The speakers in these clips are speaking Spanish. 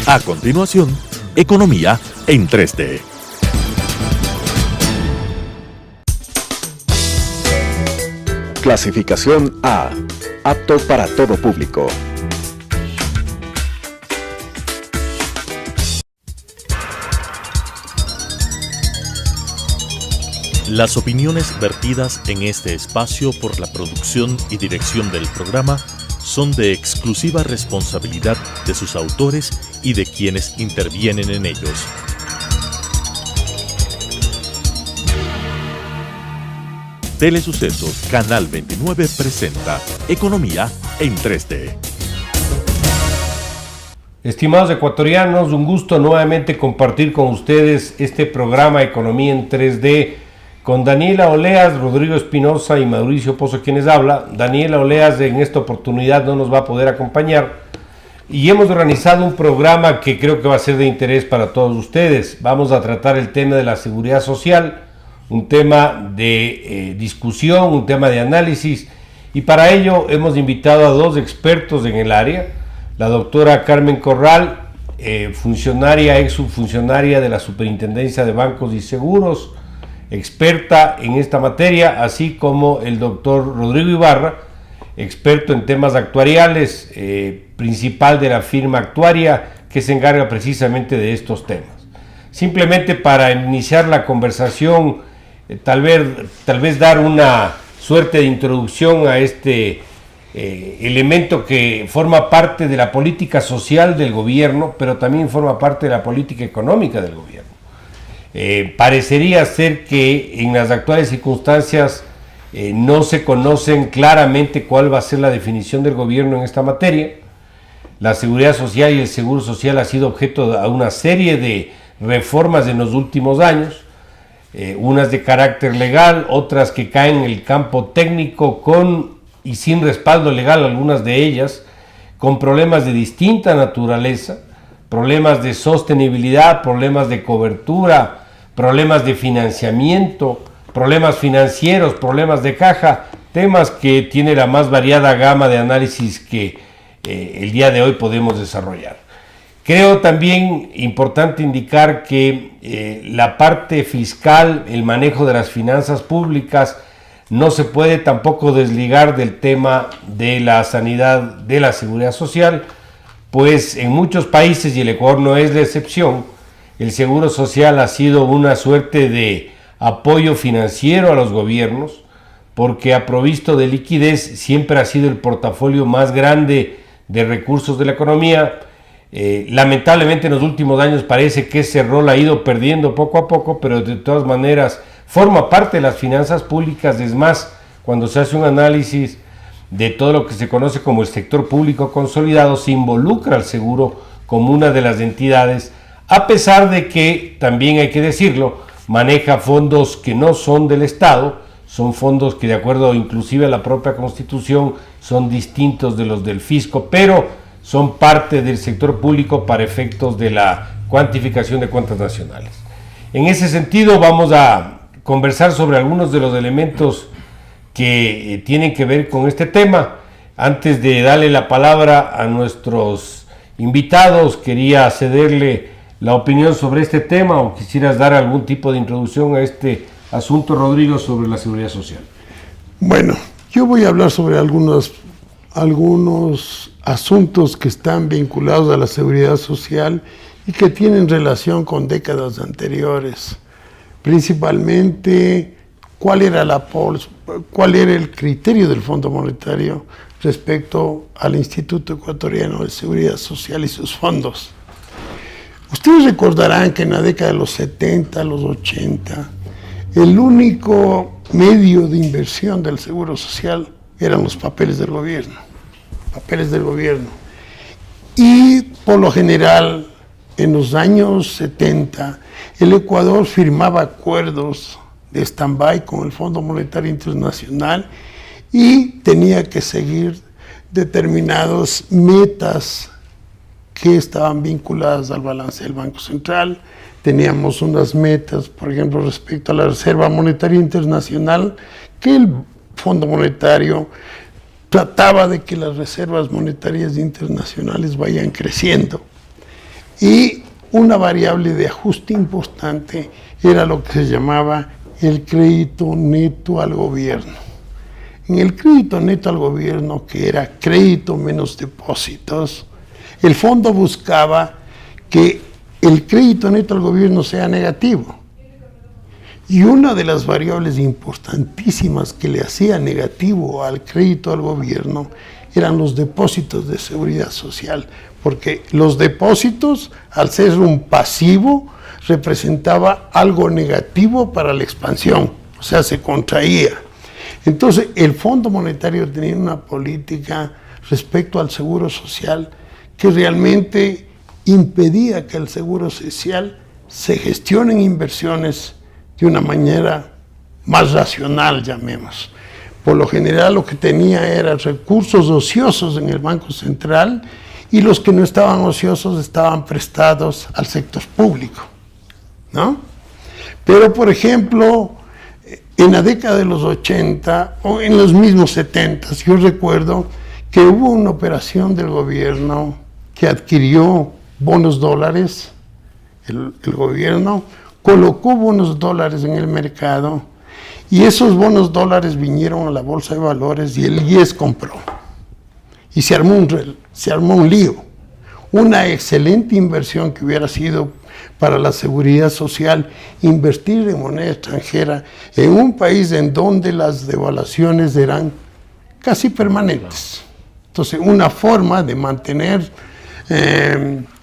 A continuación, Economía en 3D. Clasificación A. Apto para todo público. Las opiniones vertidas en este espacio por la producción y dirección del programa son de exclusiva responsabilidad de sus autores y de quienes intervienen en ellos. Telesucesos Canal 29 presenta Economía en 3D. Estimados ecuatorianos, un gusto nuevamente compartir con ustedes este programa Economía en 3D con Daniela Oleas, Rodrigo Espinosa y Mauricio Pozo quienes habla. Daniela Oleas en esta oportunidad no nos va a poder acompañar y hemos organizado un programa que creo que va a ser de interés para todos ustedes. Vamos a tratar el tema de la seguridad social, un tema de discusión, un tema de análisis, y para ello hemos invitado a dos expertos en el área, la doctora Carmen Corral, ex subfuncionaria de la Superintendencia de Bancos y Seguros, experta en esta materia, así como el doctor Rodrigo Ibarra, experto en temas actuariales, principal de la firma actuaria que se encarga precisamente de estos temas. Simplemente para iniciar la conversación, tal vez dar una suerte de introducción a este elemento que forma parte de la política social del gobierno, pero también forma parte de la política económica del gobierno. Parecería ser que en las actuales circunstancias no se conocen claramente cuál va a ser la definición del gobierno en esta materia. La seguridad social y el seguro social ha sido objeto de una serie de reformas en los últimos años, unas de carácter legal, otras que caen en el campo técnico con y sin respaldo legal, algunas de ellas con problemas de distinta naturaleza, problemas de sostenibilidad, problemas de cobertura, problemas de financiamiento, problemas financieros, problemas de caja, temas que tiene la más variada gama de análisis que el día de hoy podemos desarrollar. Creo también importante indicar que la parte fiscal, el manejo de las finanzas públicas, no se puede tampoco desligar del tema de la sanidad, de la seguridad social, pues en muchos países, y el Ecuador no es la excepción, el seguro social ha sido una suerte de apoyo financiero a los gobiernos, porque ha provisto de liquidez, siempre ha sido el portafolio más grande de recursos de la economía. Lamentablemente en los últimos años parece que ese rol ha ido perdiendo poco a poco, pero de todas maneras forma parte de las finanzas públicas. Es más, cuando se hace un análisis de todo lo que se conoce como el sector público consolidado, se involucra al seguro como una de las entidades, a pesar de que, también hay que decirlo, maneja fondos que no son del Estado, son fondos que de acuerdo inclusive a la propia Constitución son distintos de los del fisco, pero son parte del sector público para efectos de la cuantificación de cuentas nacionales. En ese sentido vamos a conversar sobre algunos de los elementos que tienen que ver con este tema. Antes de darle la palabra a nuestros invitados, quería cederle la opinión sobre este tema, o quisieras dar algún tipo de introducción a este asunto, Rodrigo, sobre la seguridad social. Bueno, yo voy a hablar sobre algunos asuntos que están vinculados a la seguridad social y que tienen relación con décadas anteriores. Principalmente, ¿cuál era el criterio del Fondo Monetario respecto al Instituto Ecuatoriano de Seguridad Social y sus fondos? Ustedes recordarán que en la década de los 70, los 80, el único medio de inversión del seguro social eran los papeles del gobierno. Y por lo general, en los años 70, el Ecuador firmaba acuerdos de stand-by con el Fondo Monetario Internacional y tenía que seguir determinadas metas que estaban vinculadas al balance del Banco Central. Teníamos unas metas, por ejemplo, respecto a la Reserva Monetaria Internacional, que el Fondo Monetario trataba de que las reservas monetarias internacionales vayan creciendo. Y una variable de ajuste importante era lo que se llamaba el crédito neto al gobierno. En el crédito neto al gobierno, que era crédito menos depósitos, el fondo buscaba que el crédito neto al gobierno sea negativo. Y una de las variables importantísimas que le hacía negativo al crédito al gobierno eran los depósitos de seguridad social, porque los depósitos, al ser un pasivo, representaba algo negativo para la expansión, o sea, se contraía. Entonces, el Fondo Monetario tenía una política respecto al seguro social que realmente impedía que el seguro social se gestionen inversiones de una manera más racional, llamemos. Por lo general lo que tenía eran recursos ociosos en el Banco Central y los que no estaban ociosos estaban prestados al sector público, ¿no? Pero, por ejemplo, en la década de los 80 o en los mismos 70, yo recuerdo que hubo una operación del gobierno que adquirió bonos dólares, el gobierno colocó bonos dólares en el mercado y esos bonos dólares vinieron a la bolsa de valores y el IES compró. Y se armó un lío. Una excelente inversión que hubiera sido para la seguridad social, invertir en moneda extranjera en un país en donde las devaluaciones eran casi permanentes. Entonces, una forma de mantener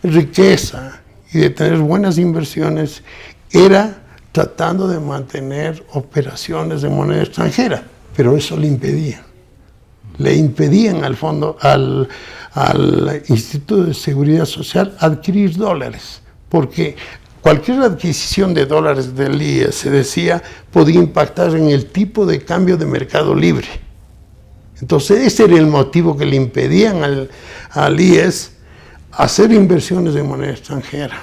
riqueza y de tener buenas inversiones era tratando de mantener operaciones de moneda extranjera, pero eso le impedía. Le impedían al fondo, al Instituto de Seguridad Social adquirir dólares, porque cualquier adquisición de dólares del IES, se decía, podía impactar en el tipo de cambio de mercado libre. Entonces ese era el motivo que le impedían al IES hacer inversiones de moneda extranjera.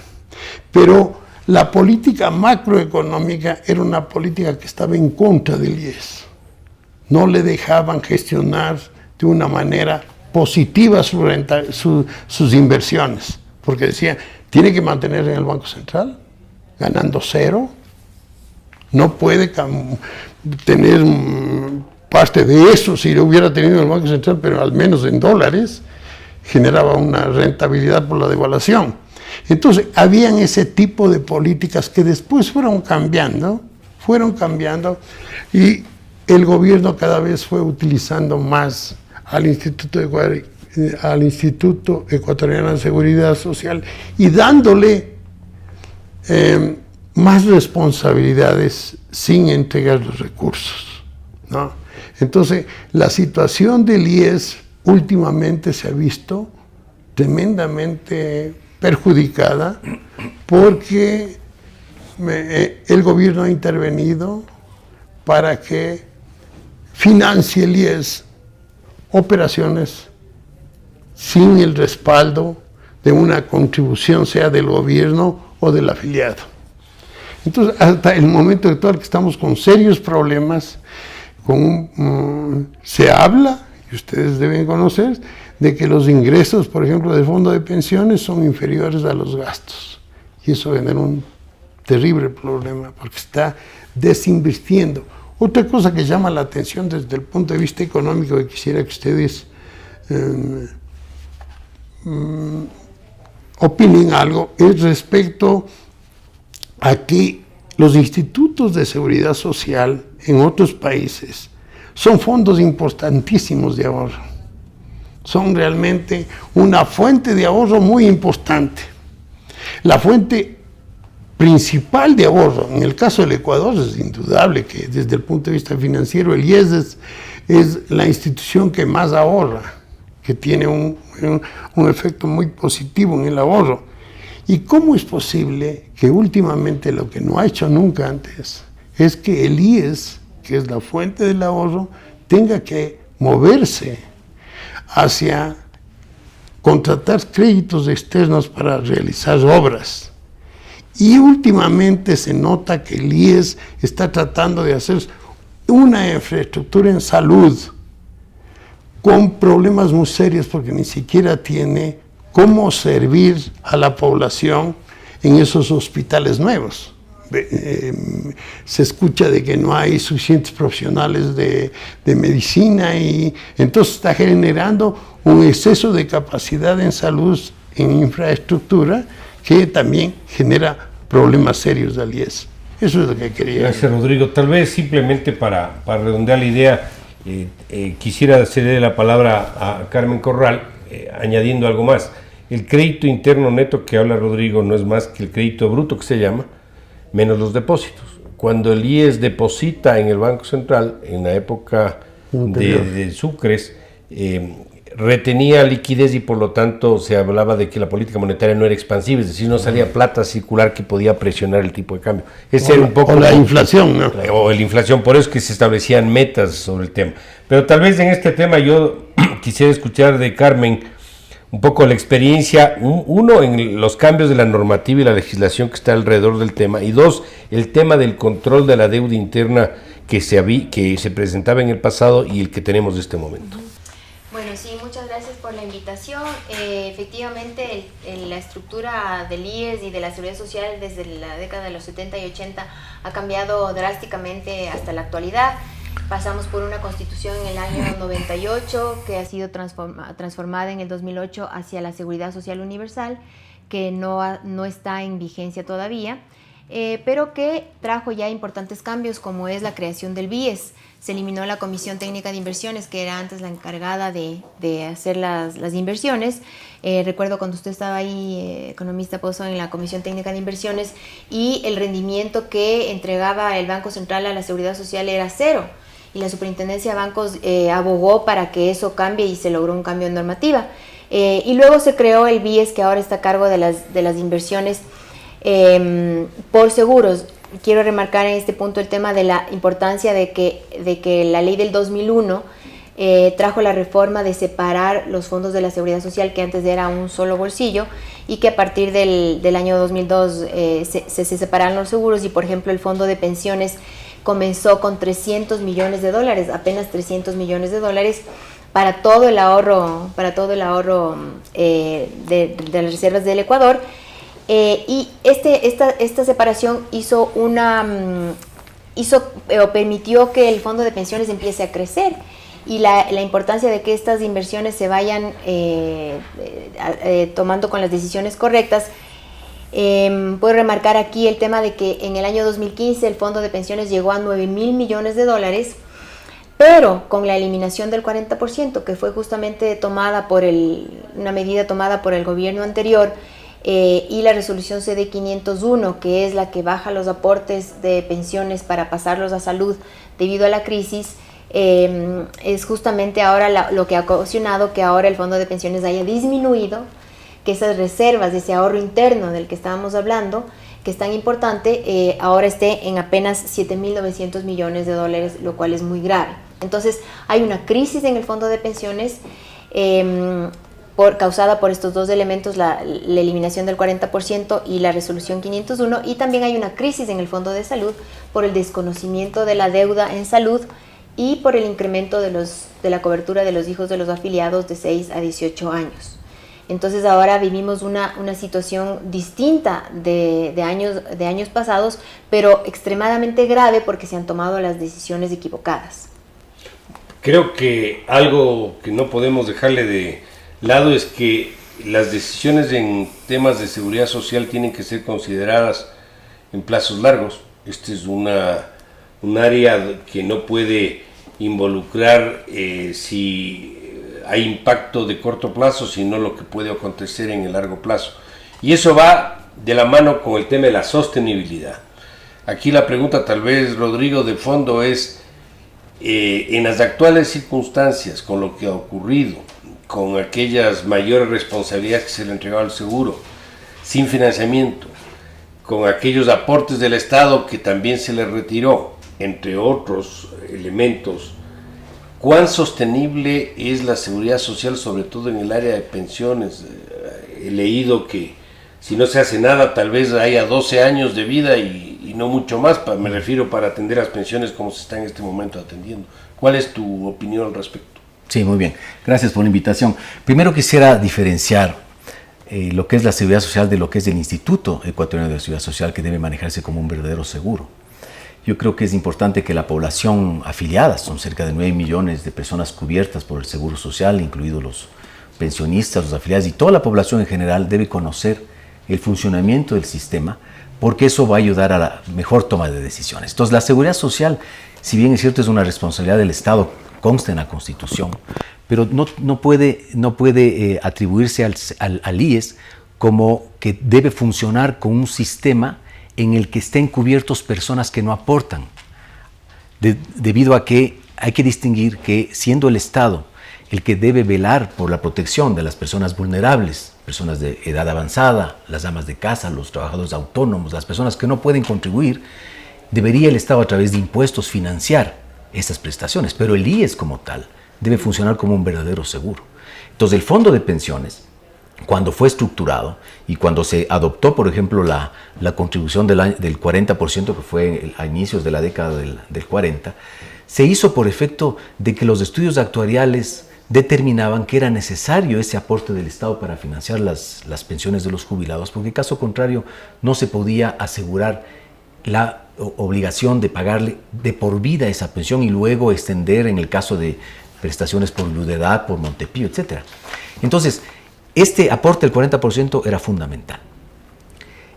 Pero la política macroeconómica era una política que estaba en contra del IES. No le dejaban gestionar de una manera positiva sus inversiones, porque decían, tiene que mantener en el Banco Central, ganando cero, no puede tener parte de eso si lo hubiera tenido en el Banco Central, pero al menos en dólares, generaba una rentabilidad por la devaluación. Entonces, habían ese tipo de políticas que después fueron cambiando y el gobierno cada vez fue utilizando más al Instituto Ecuatoriano de Seguridad Social y dándole más responsabilidades sin entregar los recursos, ¿no? Entonces, la situación del IES últimamente se ha visto tremendamente perjudicada porque el gobierno ha intervenido para que financie el IES operaciones sin el respaldo de una contribución, sea del gobierno o del afiliado. Entonces, hasta el momento actual que estamos con serios problemas, se habla, y ustedes deben conocer, de que los ingresos, por ejemplo, del fondo de pensiones son inferiores a los gastos. Y eso genera un terrible problema porque está desinvirtiendo. Otra cosa que llama la atención desde el punto de vista económico que quisiera que ustedes opinen algo es respecto a que los institutos de seguridad social en otros países son fondos importantísimos de ahorro. Son realmente una fuente de ahorro muy importante. La fuente principal de ahorro, en el caso del Ecuador, es indudable que desde el punto de vista financiero el IES es la institución que más ahorra, que tiene un efecto muy positivo en el ahorro. ¿Y cómo es posible que últimamente lo que no ha hecho nunca antes es que el IES, que es la fuente del ahorro, tenga que moverse hacia contratar créditos externos para realizar obras? Y últimamente se nota que el IES está tratando de hacer una infraestructura en salud con problemas muy serios porque ni siquiera tiene cómo servir a la población en esos hospitales nuevos. Se escucha de que no hay suficientes profesionales de medicina y entonces está generando un exceso de capacidad en salud, en infraestructura, que también genera problemas serios del IES. Eso es lo que quería. Gracias, Rodrigo. Tal vez simplemente para redondear la idea, quisiera ceder la palabra a Carmen Corral, añadiendo algo más. El crédito interno neto que habla Rodrigo no es más que el crédito bruto, que se llama, menos los depósitos. Cuando el IES deposita en el Banco Central, en la época de Sucres, retenía liquidez y por lo tanto se hablaba de que la política monetaria no era expansiva, es decir, no salía plata circular que podía presionar el tipo de cambio. Ese era un poco la inflación, ¿no? O la inflación, por eso es que se establecían metas sobre el tema. Pero tal vez en este tema yo quisiera escuchar de Carmen un poco la experiencia, uno, en los cambios de la normativa y la legislación que está alrededor del tema, y dos, el tema del control de la deuda interna que se presentaba en el pasado y el que tenemos en este momento. Bueno, sí, muchas gracias por la invitación. Efectivamente, la estructura del IES y de la Seguridad Social desde la década de los 70 y 80 ha cambiado drásticamente hasta la actualidad. Pasamos por una constitución en el año 98 que ha sido transformada en el 2008 hacia la Seguridad Social Universal, que no está en vigencia todavía, pero que trajo ya importantes cambios, como es la creación del BIES. Se eliminó la Comisión Técnica de Inversiones, que era antes la encargada de hacer las inversiones. Recuerdo cuando usted estaba ahí, economista Pozo, en la Comisión Técnica de Inversiones, y el rendimiento que entregaba el Banco Central a la Seguridad Social era cero. Y la Superintendencia de Bancos abogó para que eso cambie y se logró un cambio en normativa. Y luego se creó el BIES, que ahora está a cargo de las inversiones por seguros. Quiero remarcar en este punto el tema de la importancia de que la ley del 2001 trajo la reforma de separar los fondos de la Seguridad Social, que antes era un solo bolsillo, y que a partir del año 2002 se separaron los seguros. Y por ejemplo, el fondo de pensiones comenzó con $300 millones, apenas $300 millones para todo el ahorro de las reservas del Ecuador. Y esta separación permitió que el fondo de pensiones empiece a crecer, y la importancia de que estas inversiones se vayan tomando con las decisiones correctas. Puedo remarcar aquí el tema de que en el año 2015 el fondo de pensiones llegó a $9.000 millones, pero con la eliminación del 40%, que fue justamente una medida tomada por el gobierno anterior, y la resolución CD 501, que es la que baja los aportes de pensiones para pasarlos a salud debido a la crisis, es justamente ahora lo que ha ocasionado que ahora el fondo de pensiones haya disminuido, que esas reservas de ese ahorro interno del que estábamos hablando, que es tan importante, ahora esté en apenas $7.900 millones, lo cual es muy grave. Entonces hay una crisis en el fondo de pensiones causada por estos dos elementos, la eliminación del 40% y la resolución 501, y también hay una crisis en el fondo de salud por el desconocimiento de la deuda en salud y por el incremento de la cobertura de los hijos de los afiliados de 6 a 18 años. Entonces ahora vivimos una situación distinta de años pasados, pero extremadamente grave porque se han tomado las decisiones equivocadas. Creo que algo que no podemos dejarle de lado es que las decisiones en temas de seguridad social tienen que ser consideradas en plazos largos. Este es un área que no puede involucrar si hay impacto de corto plazo, sino lo que puede acontecer en el largo plazo. Y eso va de la mano con el tema de la sostenibilidad. Aquí la pregunta, tal vez, Rodrigo, de fondo es, en las actuales circunstancias, con lo que ha ocurrido, con aquellas mayores responsabilidades que se le entregaba al seguro, sin financiamiento, con aquellos aportes del Estado que también se le retiró, entre otros elementos, ¿cuán sostenible es la seguridad social, sobre todo en el área de pensiones? He leído que si no se hace nada, tal vez haya 12 años de vida y no mucho más, me refiero para atender las pensiones como se está en este momento atendiendo. ¿Cuál es tu opinión al respecto? Sí, muy bien. Gracias por la invitación. Primero quisiera diferenciar lo que es la seguridad social de lo que es el Instituto Ecuatoriano de la Seguridad Social, que debe manejarse como un verdadero seguro. Yo creo que es importante que la población afiliada, son cerca de 9 millones de personas cubiertas por el Seguro Social, incluidos los pensionistas, los afiliados y toda la población en general, debe conocer el funcionamiento del sistema, porque eso va a ayudar a la mejor toma de decisiones. Entonces, la seguridad social, si bien es cierto, es una responsabilidad del Estado, consta en la Constitución, pero no puede atribuirse al IES como que debe funcionar con un sistema en el que estén cubiertos personas que no aportan, debido a que hay que distinguir que, siendo el Estado el que debe velar por la protección de las personas vulnerables, personas de edad avanzada, las amas de casa, los trabajadores autónomos, las personas que no pueden contribuir, debería el Estado, a través de impuestos, financiar esas prestaciones, pero el IES como tal debe funcionar como un verdadero seguro. Entonces, el fondo de pensiones, cuando fue estructurado y cuando se adoptó, por ejemplo, la contribución del 40%, que fue a inicios de la década del 40, se hizo por efecto de que los estudios actuariales determinaban que era necesario ese aporte del Estado para financiar las pensiones de los jubilados, porque en caso contrario no se podía asegurar la obligación de pagarle de por vida esa pensión y luego extender en el caso de prestaciones por viudedad, por Montepío, etc. Entonces, este aporte del 40% era fundamental.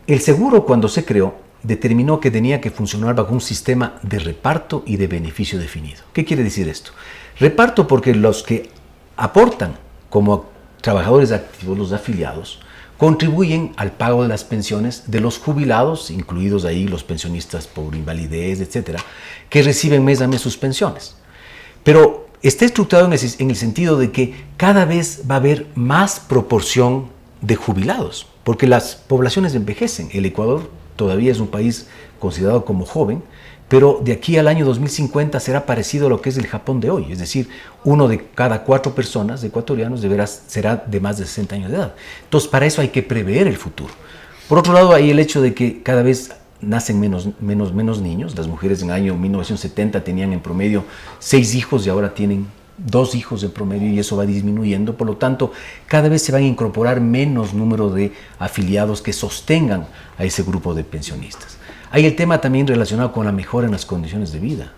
El seguro, cuando se creó, determinó que tenía que funcionar bajo un sistema de reparto y de beneficio definido. ¿Qué quiere decir esto? Reparto porque los que aportan como trabajadores activos, los afiliados, contribuyen al pago de las pensiones de los jubilados, incluidos ahí los pensionistas por invalidez, etcétera, que reciben mes a mes sus pensiones. Pero está estructurado en el sentido de que cada vez va a haber más proporción de jubilados, porque las poblaciones envejecen. El Ecuador todavía es un país considerado como joven, pero de aquí al año 2050 será parecido a lo que es el Japón de hoy, es decir, 1 de cada 4 personas ecuatorianos será de más de 60 años de edad. Entonces, para eso hay que prever el futuro. Por otro lado, hay el hecho de que cada vez nacen menos niños. Las mujeres en el año 1970 tenían en promedio 6 hijos y ahora tienen 2 hijos en promedio, y eso va disminuyendo. Por lo tanto, cada vez se van a incorporar menos número de afiliados que sostengan a ese grupo de pensionistas. Hay el tema también relacionado con la mejora en las condiciones de vida.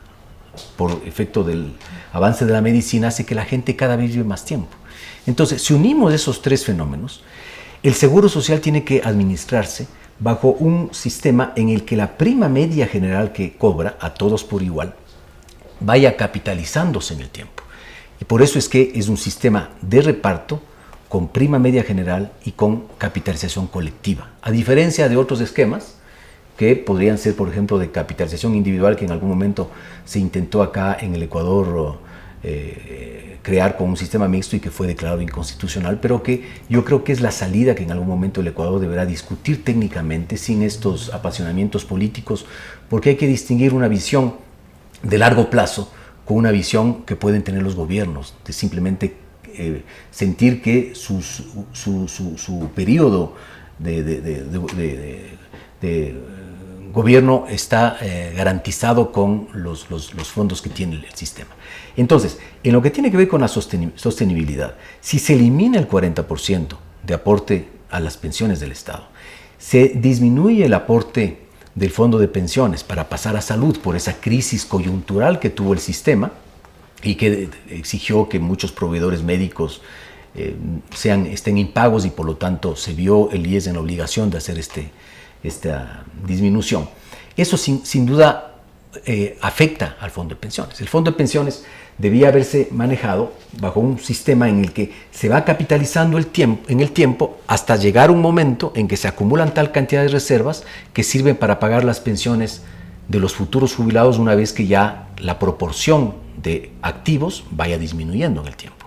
Por efecto del avance de la medicina, hace que la gente cada vez vive más tiempo. Entonces, si unimos esos 3 fenómenos, el Seguro Social tiene que administrarse bajo un sistema en el que la prima media general que cobra a todos por igual vaya capitalizándose en el tiempo. Y por eso es que es un sistema de reparto con prima media general y con capitalización colectiva, a diferencia de otros esquemas que podrían ser, por ejemplo, de capitalización individual, que en algún momento se intentó acá en el Ecuador crear con un sistema mixto y que fue declarado inconstitucional, pero que yo creo que es la salida que en algún momento el Ecuador deberá discutir técnicamente, sin estos apasionamientos políticos, porque hay que distinguir una visión de largo plazo con una visión que pueden tener los gobiernos, de simplemente sentir que su periodo de gobierno está garantizado con los fondos que tiene el sistema. Entonces, en lo que tiene que ver con la sostenibilidad, si se elimina el 40% de aporte a las pensiones del Estado, se disminuye el aporte del fondo de pensiones para pasar a salud por esa crisis coyuntural que tuvo el sistema y que exigió que muchos proveedores médicos estén impagos, y por lo tanto se vio el IES en la obligación de hacer esta disminución. Eso sin duda afecta al fondo de pensiones. El fondo de pensiones debía haberse manejado bajo un sistema en el que se va capitalizando en el tiempo hasta llegar un momento en que se acumulan tal cantidad de reservas que sirven para pagar las pensiones de los futuros jubilados, una vez que ya la proporción de activos vaya disminuyendo en el tiempo.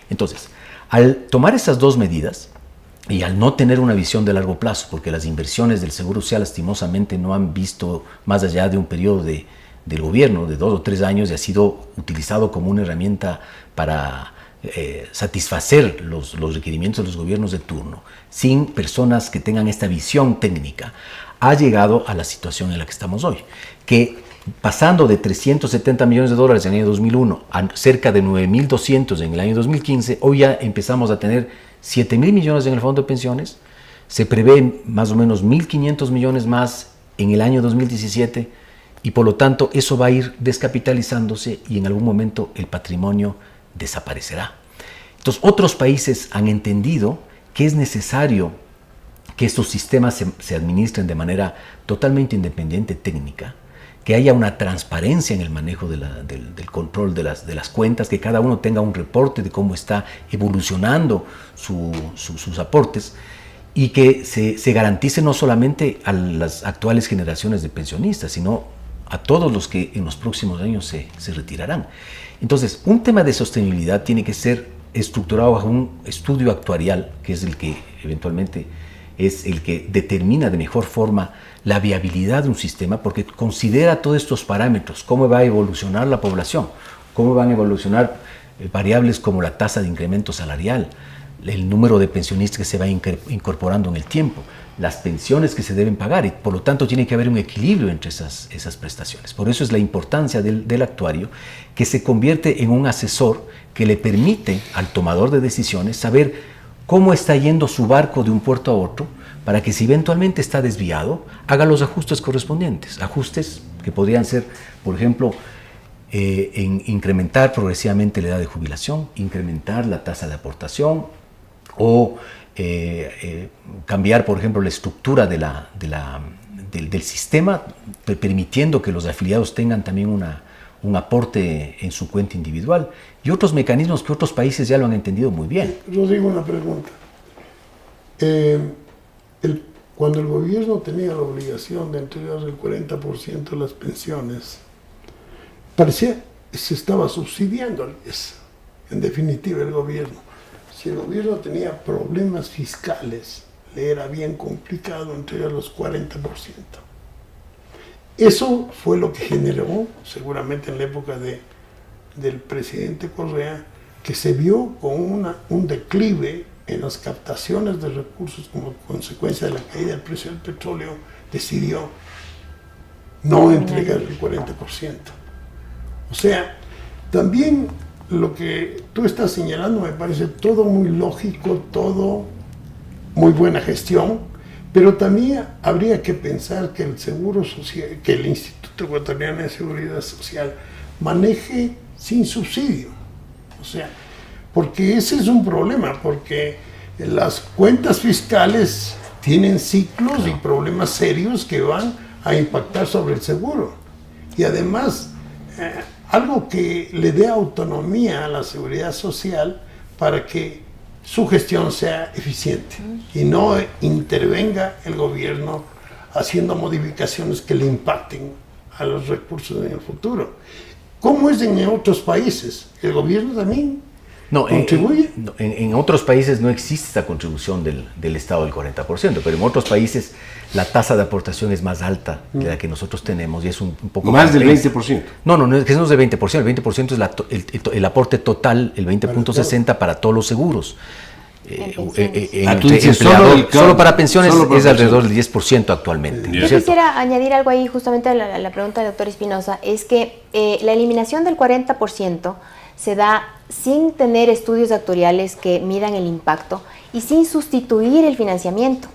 Entonces, al tomar esas 2 medidas, y al no tener una visión de largo plazo, porque las inversiones del Seguro Social lastimosamente no han visto más allá de un periodo del gobierno de 2 o 3 años, y ha sido utilizado como una herramienta para satisfacer los requerimientos de los gobiernos de turno, sin personas que tengan esta visión técnica, ha llegado a la situación en la que estamos hoy, que pasando de $370 millones en el año 2001 a cerca de 9.200 en el año 2015, hoy ya empezamos a tener 7.000 millones en el fondo de pensiones, se prevé más o menos 1.500 millones más en el año 2017 y por lo tanto eso va a ir descapitalizándose y en algún momento el patrimonio desaparecerá. Entonces otros países han entendido que es necesario que estos sistemas se administren de manera totalmente independiente técnica, que haya una transparencia en el manejo del control de las cuentas, que cada uno tenga un reporte de cómo está evolucionando sus aportes y que se garantice no solamente a las actuales generaciones de pensionistas, sino a todos los que en los próximos años se retirarán. Entonces, un tema de sostenibilidad tiene que ser estructurado bajo un estudio actuarial, que es el que eventualmente es el que determina de mejor forma la viabilidad de un sistema, porque considera todos estos parámetros, cómo va a evolucionar la población, cómo van a evolucionar variables como la tasa de incremento salarial, el número de pensionistas que se va incorporando en el tiempo, las pensiones que se deben pagar, y por lo tanto tiene que haber un equilibrio entre esas prestaciones. Por eso es la importancia del actuario, que se convierte en un asesor que le permite al tomador de decisiones saber cómo está yendo su barco de un puerto a otro, para que si eventualmente está desviado, haga los ajustes correspondientes. Ajustes que podrían ser, por ejemplo, incrementar progresivamente la edad de jubilación, incrementar la tasa de aportación o cambiar, por ejemplo, la estructura del sistema, permitiendo que los afiliados tengan también un aporte en su cuenta individual y otros mecanismos que otros países ya lo han entendido muy bien. Yo digo una pregunta. Cuando el gobierno tenía la obligación de entregar el 40% de las pensiones, parecía que se estaba subsidiándoles, en definitiva, el gobierno. Si el gobierno tenía problemas fiscales, le era bien complicado entregar los 40%. Eso fue lo que generó, seguramente en la época del presidente Correa, que se vio con un declive en las captaciones de recursos como consecuencia de la caída del precio del petróleo, decidió no entregar el 40%. O sea, también lo que tú estás señalando me parece todo muy lógico, todo muy buena gestión, pero también habría que pensar que el Seguro Social, que el Instituto Ecuatoriano de Seguridad Social maneje sin subsidio. O sea, porque ese es un problema, porque las cuentas fiscales tienen ciclos y problemas serios que van a impactar sobre el seguro. Y además, algo que le dé autonomía a la seguridad social para que su gestión sea eficiente y no intervenga el gobierno haciendo modificaciones que le impacten a los recursos en el futuro. ¿Cómo es en otros países? ¿El gobierno también contribuye? En otros países no existe esta contribución del Estado del 40%, pero en otros países la tasa de aportación es más alta de la que nosotros tenemos y es un poco más del 20%. No es que no es del 20%, el 20% es el aporte total, el 20.60% para todos los seguros. Solo para pensiones es alrededor del 10% actualmente. Yo quisiera añadir algo ahí justamente a la pregunta del doctor Espinosa, es que la eliminación del 40% se da sin tener estudios actuariales que midan el impacto y sin sustituir el financiamiento.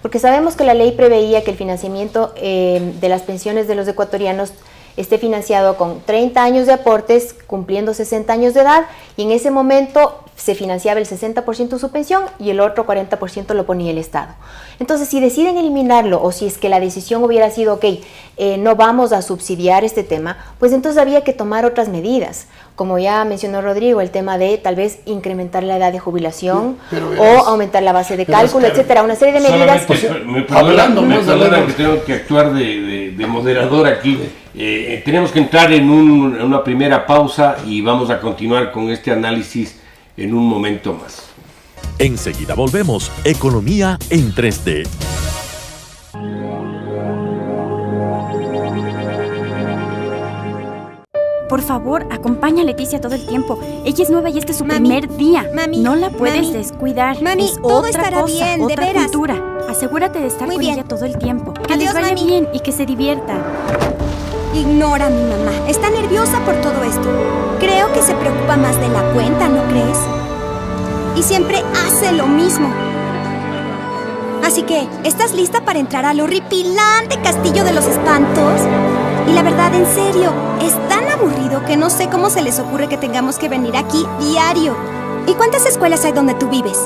Porque sabemos que la ley preveía que el financiamiento de las pensiones de los ecuatorianos esté financiado con 30 años de aportes, cumpliendo 60 años de edad, y en ese momento se financiaba el 60% de su pensión y el otro 40% lo ponía el Estado. Entonces, si deciden eliminarlo o si es que la decisión hubiera sido, ok, no vamos a subsidiar este tema, pues entonces había que tomar otras medidas. Como ya mencionó Rodrigo, el tema de tal vez incrementar la edad de jubilación o aumentar la base de cálculo, etcétera, una serie de medidas. Me perdona que tengo que actuar de moderador aquí. Tenemos que entrar en una primera pausa y vamos a continuar con este análisis en un momento más. Enseguida volvemos. Economía en 3D. Por favor, acompaña a Leticia todo el tiempo. Ella es nueva y este es su primer día. Mami, no la puedes descuidar. Mami, es todo otra estará cosa, bien, otra de veras. cultura. Asegúrate de estar Muy con bien. ella todo el tiempo. Que Adiós, les vaya mami. bien y que se divierta. Ignora a mi mamá. Está nerviosa por todo esto. Creo que se preocupa más de la cuenta, ¿no crees? y siempre hace lo mismo. Así que, ¿estás lista para entrar al horripilante castillo de los espantos? Y la verdad, en serio, es tan aburrido que no sé cómo se les ocurre que tengamos que venir aquí diario. ¿Y cuántas escuelas hay donde tú vives?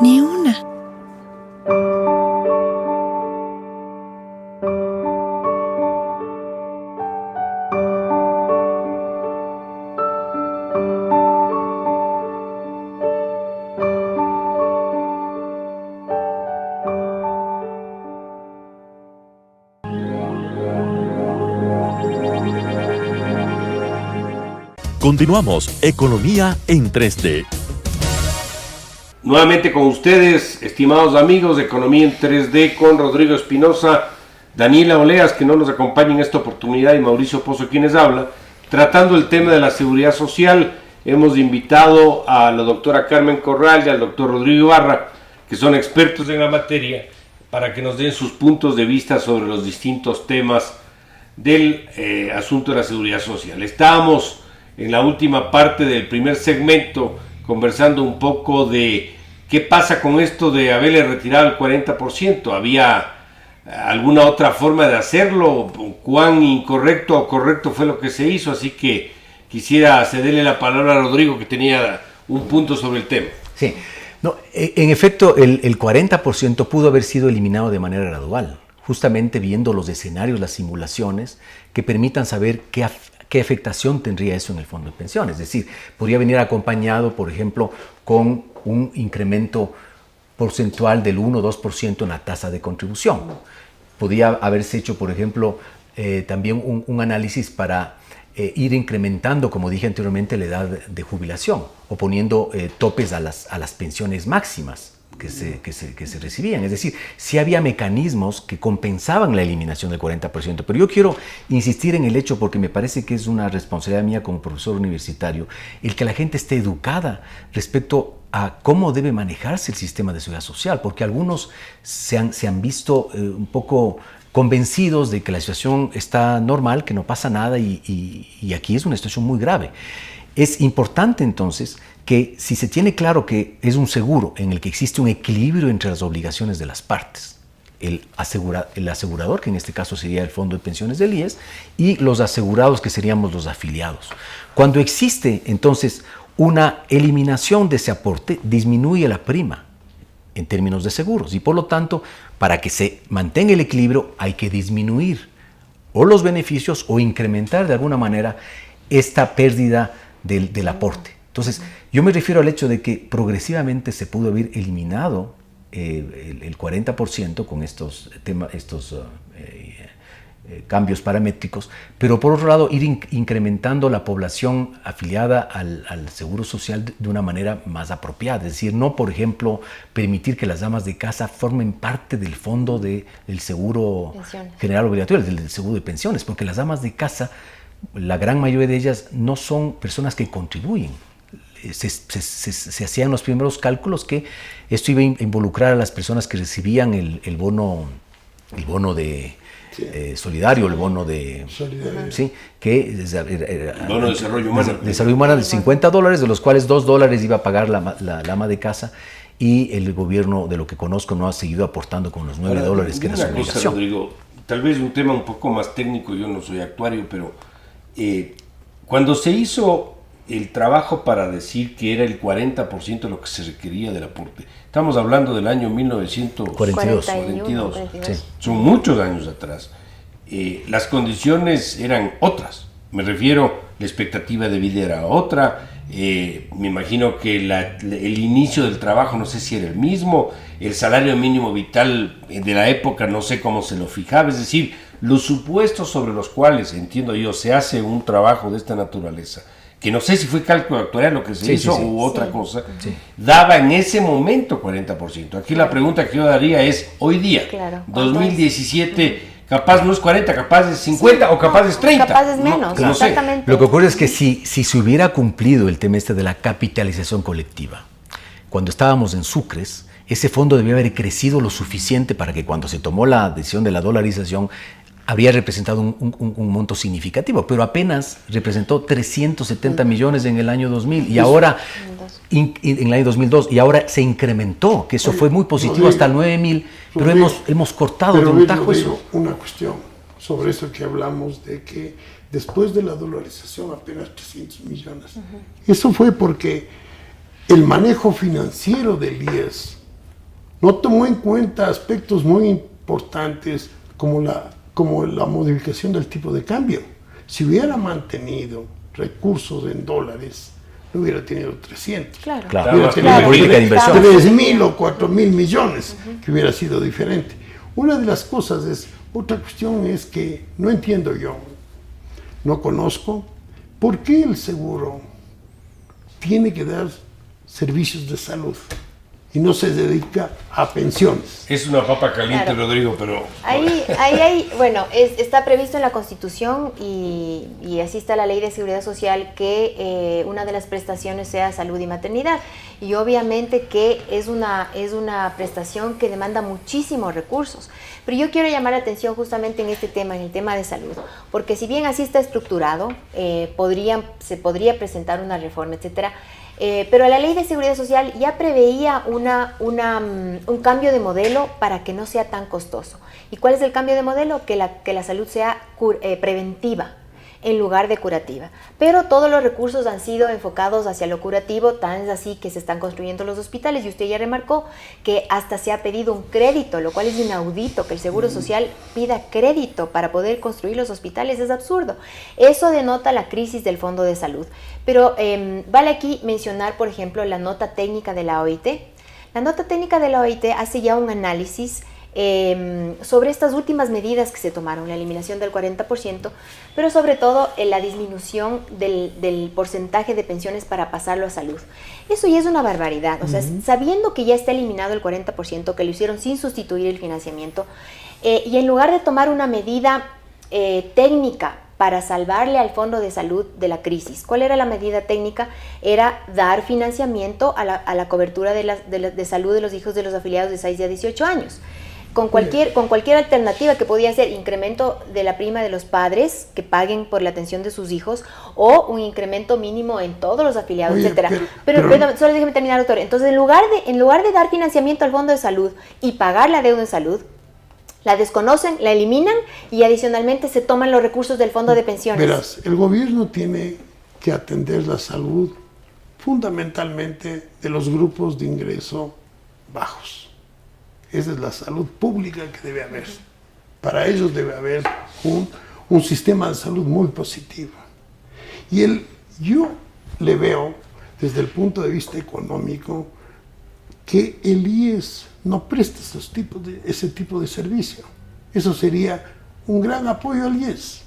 Ni una. Continuamos Economía en 3D. Nuevamente con ustedes, estimados amigos de Economía en 3D, con Rodrigo Espinosa, Daniela Oleas, que no nos acompaña en esta oportunidad, y Mauricio Pozo, quienes habla, tratando el tema de la seguridad social. Hemos invitado a la doctora Carmen Corral y al doctor Rodrigo Ibarra, que son expertos en la materia, para que nos den sus puntos de vista sobre los distintos temas del asunto de la seguridad social. Estábamos en la última parte del primer segmento conversando un poco de qué pasa con esto de haberle retirado el 40%. ¿Había alguna otra forma de hacerlo? ¿Cuán incorrecto o correcto fue lo que se hizo? Así que quisiera cederle la palabra a Rodrigo, que tenía un punto sobre el tema. Sí, no, en efecto, el 40% pudo haber sido eliminado de manera gradual, justamente viendo los escenarios, las simulaciones, que permitan saber qué afectación tendría eso en el fondo de pensiones. Es decir, podría venir acompañado, por ejemplo, con un incremento porcentual del 1 o 2% en la tasa de contribución. Podría haberse hecho, por ejemplo, también un análisis para ir incrementando, como dije anteriormente, la edad de jubilación, o poniendo topes a las pensiones máximas que se recibían. Es decir, sí había mecanismos que compensaban la eliminación del 40%, pero yo quiero insistir en el hecho, porque me parece que es una responsabilidad mía como profesor universitario, el que la gente esté educada respecto a cómo debe manejarse el sistema de seguridad social, porque algunos se han visto un poco convencidos de que la situación está normal, que no pasa nada, y aquí es una situación muy grave. Es importante entonces que, si se tiene claro que es un seguro en el que existe un equilibrio entre las obligaciones de las partes, el asegurador, que en este caso sería el Fondo de Pensiones del IES, y los asegurados, que seríamos los afiliados. Cuando existe entonces una eliminación de ese aporte, disminuye la prima en términos de seguros, y por lo tanto, para que se mantenga el equilibrio, hay que disminuir o los beneficios o incrementar de alguna manera esta pérdida del aporte. Entonces, yo me refiero al hecho de que progresivamente se pudo haber eliminado el 40% con estos cambios paramétricos, pero por otro lado ir incrementando la población afiliada al Seguro Social de una manera más apropiada. Es decir, no, por ejemplo, permitir que las damas de casa formen parte del fondo del Seguro General Obligatorio, del Seguro de Pensiones, porque las damas de casa, la gran mayoría de ellas, no son personas que contribuyen. Se hacían los primeros cálculos que esto iba a involucrar a las personas que recibían el bono de solidario, el bono de sí, que el bono de desarrollo humano, de $50, de los cuales $2 iba a pagar la ama de casa, y el gobierno, de lo que conozco, no ha seguido aportando con los $9 que era su obligación. Rodrigo, tal vez un tema un poco más técnico, yo no soy actuario, pero cuando se hizo el trabajo para decir que era el 40% lo que se requería del aporte, estamos hablando del año 1942. Sí. Son muchos años atrás. Las condiciones eran otras. Me refiero, la expectativa de vida era otra. Me imagino que el inicio del trabajo, no sé si era el mismo. El salario mínimo vital de la época, no sé cómo se lo fijaba. Es decir, los supuestos sobre los cuales, entiendo yo, se hace un trabajo de esta naturaleza, que no sé si fue cálculo actuarial lo que se hizo u otra cosa, daba en ese momento 40%. Aquí la pregunta que yo daría es, hoy día, 2017, capaz no es 40, capaz es 50 o capaz es 30. Capaz es menos, no exactamente. Sé. Lo que ocurre es que si se hubiera cumplido el tema de la capitalización colectiva, cuando estábamos en Sucres, ese fondo debía haber crecido lo suficiente para que, cuando se tomó la decisión de la dolarización, habría representado un monto significativo, pero apenas representó 370 millones en el año 2000 y ahora, en el año 2002, y ahora se incrementó, que eso fue muy positivo hasta 9.000, pero hemos cortado de un tajo eso. Una cuestión sobre eso que hablamos de que después de la dolarización apenas 300 millones. Eso fue porque el manejo financiero del IES no tomó en cuenta aspectos muy importantes como la modificación del tipo de cambio. Si hubiera mantenido recursos en dólares, no hubiera tenido 300. Claro. Hubiera tenido Una política de inversión. 3.000 o 4.000 millones, que hubiera sido diferente. Una de las cosas otra cuestión es que no entiendo yo, no conozco, ¿por qué el seguro tiene que dar servicios de salud y no se dedica a pensiones? Es una papa caliente, Claro. Rodrigo, pero... Bueno, está previsto en la Constitución y así está la Ley de Seguridad Social que una de las prestaciones sea salud y maternidad. Y obviamente que es una prestación que demanda muchísimos recursos. Pero yo quiero llamar la atención justamente en este tema, en el tema de salud, porque si bien así está estructurado, se podría presentar una reforma, etcétera. Pero la Ley de Seguridad Social ya preveía un cambio de modelo para que no sea tan costoso. ¿Y cuál es el cambio de modelo? Que la salud sea preventiva en lugar de curativa. Pero todos los recursos han sido enfocados hacia lo curativo, tan es así que se están construyendo los hospitales y usted ya remarcó que hasta se ha pedido un crédito, lo cual es inaudito, que el Seguro Social pida crédito para poder construir los hospitales, es absurdo. Eso denota la crisis del Fondo de Salud. Pero vale aquí mencionar, por ejemplo, la nota técnica de la OIT. La nota técnica de la OIT hace ya un análisis sobre estas últimas medidas que se tomaron, la eliminación del 40%, pero sobre todo la disminución del porcentaje de pensiones para pasarlo a salud. Eso ya es una barbaridad, o sea, sabiendo que ya está eliminado el 40%, que lo hicieron sin sustituir el financiamiento, y en lugar de tomar una medida técnica para salvarle al Fondo de Salud de la crisis. ¿Cuál era la medida técnica? Era dar financiamiento a la cobertura de salud de los hijos de los afiliados de 6 a 18 años. Con cualquier alternativa que podía ser incremento de la prima de los padres que paguen por la atención de sus hijos o un incremento mínimo en todos los afiliados, etcétera. Pero solo déjeme terminar, doctor. Entonces, en lugar de dar financiamiento al Fondo de Salud y pagar la deuda en salud, la desconocen, la eliminan y adicionalmente se toman los recursos del Fondo de Pensiones. Verás, el gobierno tiene que atender la salud fundamentalmente de los grupos de ingreso bajos. Esa es la salud pública que debe haber. Para ellos debe haber un sistema de salud muy positivo. Y yo le veo, desde el punto de vista económico, que el IES no presta ese tipo de servicio. Eso sería un gran apoyo al IES.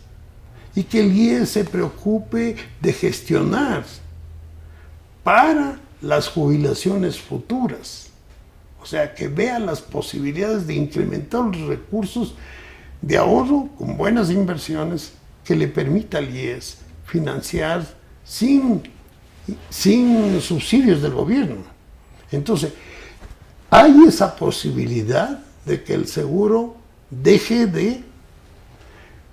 Y que el IES se preocupe de gestionar para las jubilaciones futuras. O sea, que vean las posibilidades de incrementar los recursos de ahorro con buenas inversiones que le permita al IES financiar sin subsidios del gobierno. Entonces, hay esa posibilidad de que el seguro deje de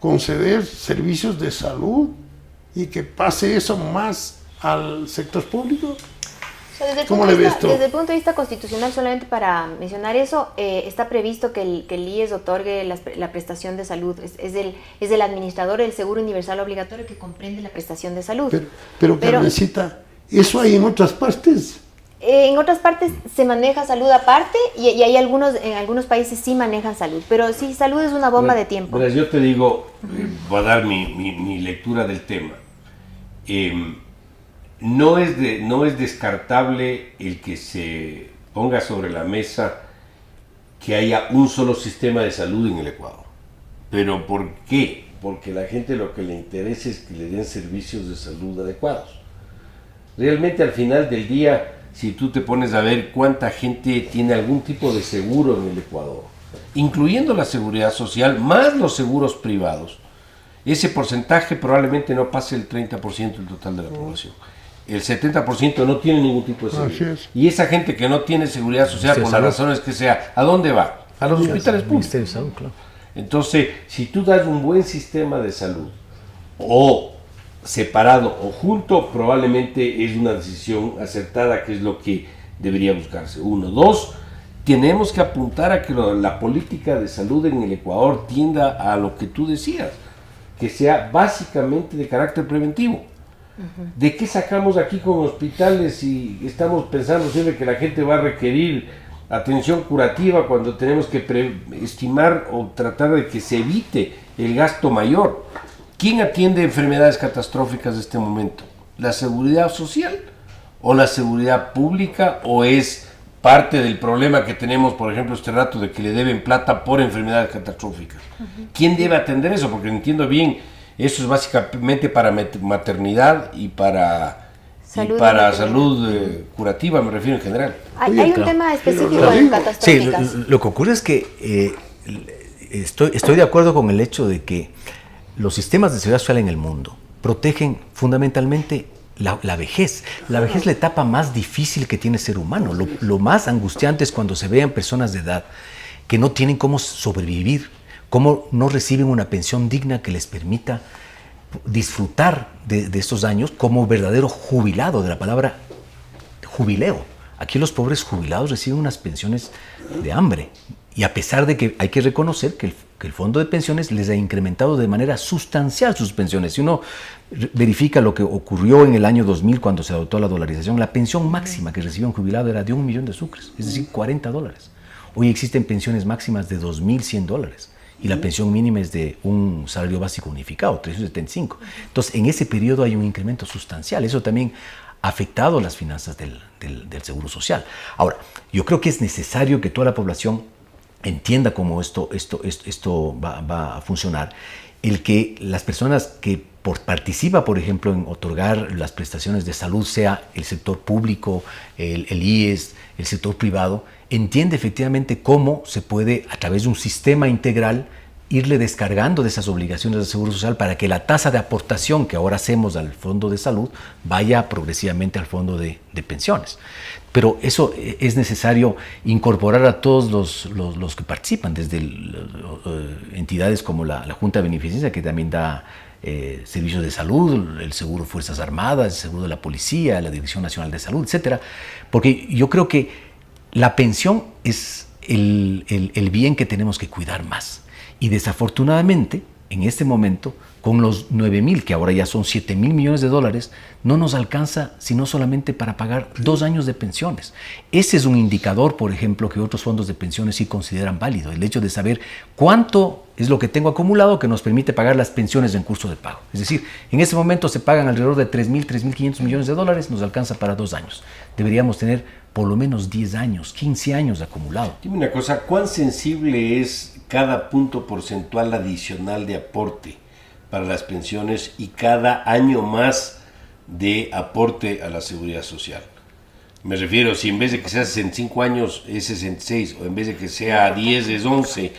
conceder servicios de salud y que pase eso más al sector público. ¿Cómo le ves tú? Desde el punto de vista constitucional, solamente para mencionar eso, está previsto que el IES otorgue la prestación de salud. Es el administrador del Seguro Universal Obligatorio que comprende la prestación de salud. Pero Carmencita, ¿eso hay en otras partes? En otras partes se maneja salud aparte y hay en algunos países sí manejan salud. Pero sí, salud es una bomba de tiempo. Yo te digo, voy a dar mi lectura del tema. No es descartable el que se ponga sobre la mesa que haya un solo sistema de salud en el Ecuador. ¿Pero por qué? Porque la gente lo que le interesa es que le den servicios de salud adecuados. Realmente al final del día, si tú te pones a ver cuánta gente tiene algún tipo de seguro en el Ecuador, incluyendo la seguridad social, más los seguros privados, ese porcentaje probablemente no pase el 30% del total de la población. El 70% no tiene ningún tipo de seguridad. Y esa gente que no tiene seguridad social, por las razones que sea, ¿a dónde va? A los hospitales públicos. Claro. Entonces, si tú das un buen sistema de salud, o separado o junto, probablemente es una decisión acertada, que es lo que debería buscarse. 1, 2, tenemos que apuntar a que la política de salud en el Ecuador tienda a lo que tú decías, que sea básicamente de carácter preventivo. ¿De qué sacamos aquí con hospitales y estamos pensando siempre que la gente va a requerir atención curativa cuando tenemos que estimar o tratar de que se evite el gasto mayor? ¿Quién atiende enfermedades catastróficas en este momento? ¿La seguridad social o la seguridad pública, o es parte del problema que tenemos, por ejemplo, este rato de que le deben plata por enfermedades catastróficas? ¿Quién debe atender eso? Porque entiendo bien, eso es básicamente para maternidad y para salud curativa, me refiero en general. Hay un tema específico en catastróficas. Sí, lo que ocurre es que estoy de acuerdo con el hecho de que los sistemas de seguridad social en el mundo protegen fundamentalmente la vejez. La vejez es la etapa más difícil que tiene el ser humano. Lo más angustiante es cuando se vean personas de edad que no tienen cómo sobrevivir, cómo no reciben una pensión digna que les permita disfrutar de estos años como verdadero jubilado, de la palabra jubileo. Aquí los pobres jubilados reciben unas pensiones de hambre, y a pesar de que hay que reconocer que el fondo de pensiones les ha incrementado de manera sustancial sus pensiones. Si uno verifica lo que ocurrió en el año 2000 cuando se adoptó la dolarización, la pensión máxima que recibía un jubilado era de $1 millón, es decir, $40. Hoy existen pensiones máximas de $2.100 y la pensión mínima es de un salario básico unificado, 375. Entonces, en ese periodo hay un incremento sustancial. Eso también ha afectado las finanzas del Seguro Social. Ahora, yo creo que es necesario que toda la población entienda cómo esto va a funcionar, el que las personas que participan, por ejemplo, en otorgar las prestaciones de salud, sea el sector público, el IES, el sector privado, entiende efectivamente cómo se puede, a través de un sistema integral, irle descargando de esas obligaciones del Seguro Social para que la tasa de aportación que ahora hacemos al Fondo de Salud vaya progresivamente al Fondo de Pensiones. Pero eso es necesario incorporar a todos los que participan, desde entidades como la Junta de Beneficencia, que también da servicios de salud, el Seguro de Fuerzas Armadas, el Seguro de la Policía, la Dirección Nacional de Salud, etcétera, porque yo creo que la pensión es el bien que tenemos que cuidar más. Y desafortunadamente, en este momento, con los 9.000, que ahora ya son $7.000 millones, no nos alcanza sino solamente para pagar 2 años de pensiones. Ese es un indicador, por ejemplo, que otros fondos de pensiones sí consideran válido, el hecho de saber cuánto es lo que tengo acumulado que nos permite pagar las pensiones en curso de pago. Es decir, en este momento se pagan alrededor de $3.500 millones, nos alcanza para 2 años. Deberíamos tener por lo menos 10 años, 15 años acumulado. Dime una cosa, ¿cuán sensible es cada punto porcentual adicional de aporte para las pensiones y cada año más de aporte a la seguridad social? Me refiero, si en vez de que sea 65 años es 66, o en vez de que sea 10 es 11,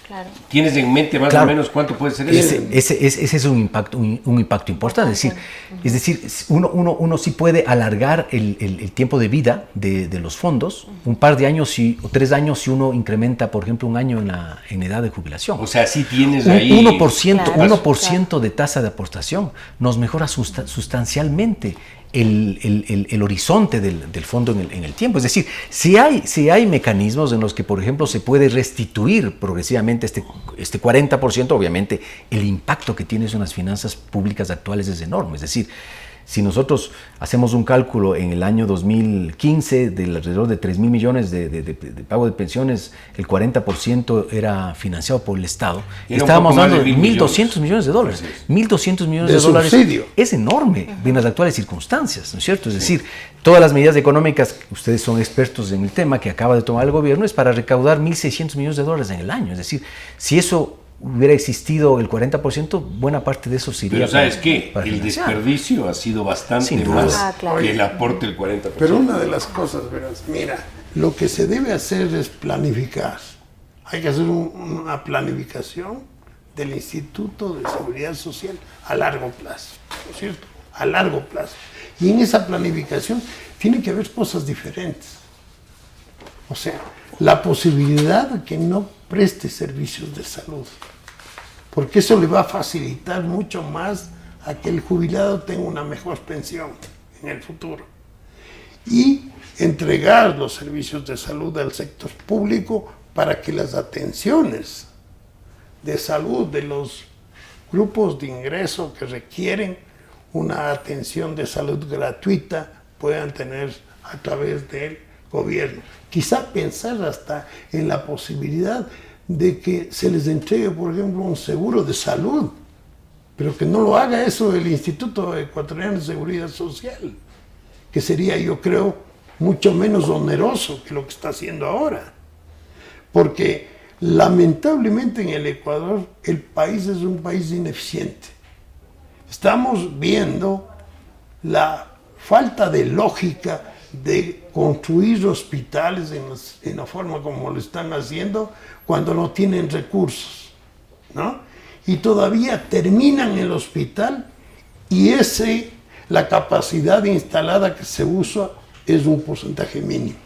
claro. ¿Tienes en mente más o menos cuánto puede ser eso? Ese es un impacto importante. Es decir, uno sí puede alargar el tiempo de vida de los fondos, un par de años o 3 años si uno incrementa, por ejemplo, 1 año en edad de jubilación. O sea, sí tienes ahí... 1% de tasa de aportación nos mejora sustancialmente el horizonte del fondo en el tiempo. Es decir, si hay mecanismos en los que, por ejemplo, se puede restituir progresivamente este 40%, obviamente el impacto que tiene en las finanzas públicas actuales es enorme. Es decir, si nosotros hacemos un cálculo en el año 2015 del alrededor de 3.000 millones de pago de pensiones, el 40% era financiado por el Estado. Estábamos hablando de $1.200 millones. $1.200 millones de dólares subsidio. Es enorme en las actuales circunstancias, ¿no es cierto? Es decir, todas las medidas económicas, ustedes son expertos en el tema, que acaba de tomar el gobierno, es para recaudar $1.600 millones en el año. Es decir, si eso hubiera existido el 40%, buena parte de eso sería. Pero ¿sabes qué? El desperdicio ha sido bastante más que el aporte del 40%. Pero una de las cosas, verás, mira, lo que se debe hacer es planificar. Hay que hacer una planificación del Instituto de Seguridad Social a largo plazo, ¿no es cierto? A largo plazo. Y en esa planificación tiene que haber cosas diferentes. O sea, la posibilidad de que no preste servicios de salud, porque eso le va a facilitar mucho más a que el jubilado tenga una mejor pensión en el futuro. Y entregar los servicios de salud al sector público para que las atenciones de salud de los grupos de ingreso que requieren una atención de salud gratuita puedan tener a través del gobierno. Quizá pensar hasta en la posibilidad de que se les entregue, por ejemplo, un seguro de salud, pero que no lo haga eso el Instituto Ecuatoriano de Seguridad Social, que sería, yo creo, mucho menos oneroso que lo que está haciendo ahora. Porque lamentablemente en el Ecuador el país es un país ineficiente. Estamos viendo la falta de lógica de construir hospitales en la forma como lo están haciendo cuando no tienen recursos, ¿no? Y todavía terminan el hospital y la capacidad instalada que se usa es un porcentaje mínimo.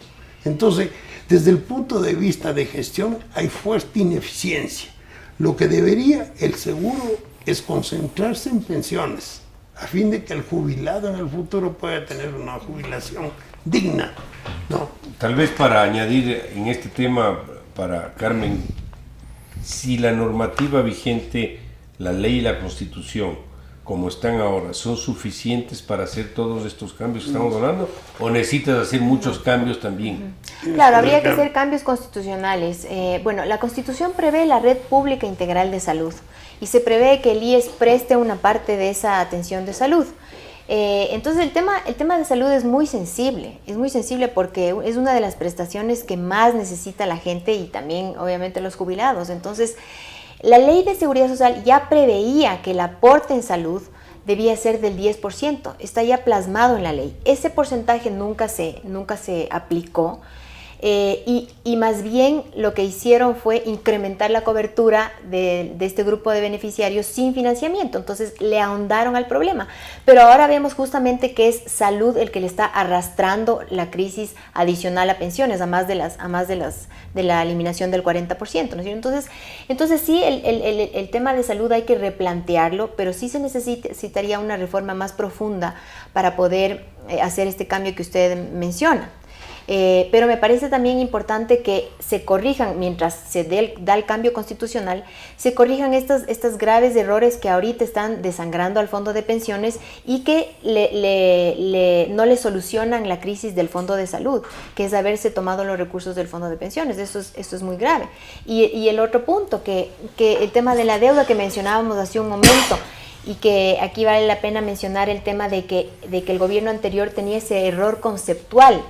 Entonces, desde el punto de vista de gestión hay fuerte ineficiencia. Lo que debería el seguro es concentrarse en pensiones, a fin de que el jubilado en el futuro pueda tener una jubilación digna, ¿no? Tal vez para añadir en este tema, para Carmen, si la normativa vigente, la ley y la Constitución, como están ahora, son suficientes para hacer todos estos cambios que estamos hablando, o necesitas hacer muchos cambios también. Claro, habría que hacer cambios constitucionales. Bueno, la Constitución prevé la red pública integral de salud y se prevé que el IES preste una parte de esa atención de salud. Entonces el tema de salud es muy sensible porque es una de las prestaciones que más necesita la gente y también obviamente los jubilados. Entonces la ley de seguridad social ya preveía que el aporte en salud debía ser del 10%, está ya plasmado en la ley. Ese porcentaje nunca se aplicó. Y más bien lo que hicieron fue incrementar la cobertura de este grupo de beneficiarios sin financiamiento, entonces le ahondaron al problema. Pero ahora vemos justamente que es salud el que le está arrastrando la crisis adicional a pensiones, a más de la eliminación del 40%, ¿no es cierto? Entonces sí, el tema de salud hay que replantearlo, pero sí se necesitaría una reforma más profunda para poder hacer este cambio que usted menciona. Pero me parece también importante que se corrijan, mientras se da el cambio constitucional, se corrijan estos graves errores que ahorita están desangrando al fondo de pensiones y que no le solucionan la crisis del fondo de salud, que es haberse tomado los recursos del fondo de pensiones. Eso es muy grave. Y el otro punto, que el tema de la deuda que mencionábamos hace un momento, y que aquí vale la pena mencionar el tema de que el gobierno anterior tenía ese error conceptual,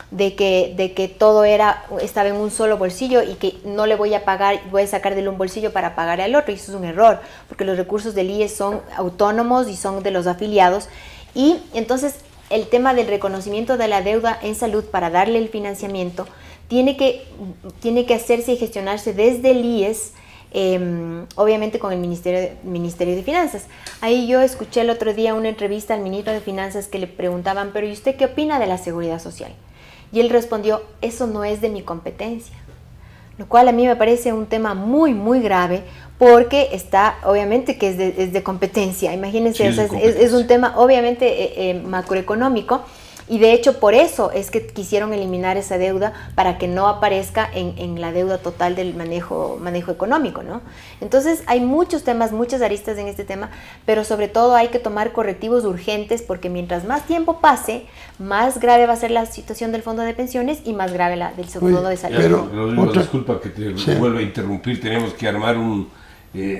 de que todo estaba en un solo bolsillo y que no le voy a pagar, voy a sacar de un bolsillo para pagar al otro, y eso es un error, porque los recursos del IES son autónomos y son de los afiliados, y entonces el tema del reconocimiento de la deuda en salud para darle el financiamiento tiene que hacerse y gestionarse desde el IES, obviamente con el Ministerio de Finanzas. Ahí yo escuché el otro día una entrevista al ministro de Finanzas que le preguntaban, pero ¿y usted qué opina de la seguridad social? Y él respondió, eso no es de mi competencia, lo cual a mí me parece un tema muy, muy grave, porque está, obviamente que es de competencia, imagínense, sí, es un tema obviamente macroeconómico, y de hecho por eso es que quisieron eliminar esa deuda, para que no aparezca en la deuda total del manejo económico, ¿no? Entonces hay muchos temas, muchas aristas en este tema, pero sobre todo hay que tomar correctivos urgentes, porque mientras más tiempo pase, más grave va a ser la situación del fondo de pensiones y más grave la del fondo de salud. Rodrigo, disculpa que te vuelva a interrumpir, tenemos que armar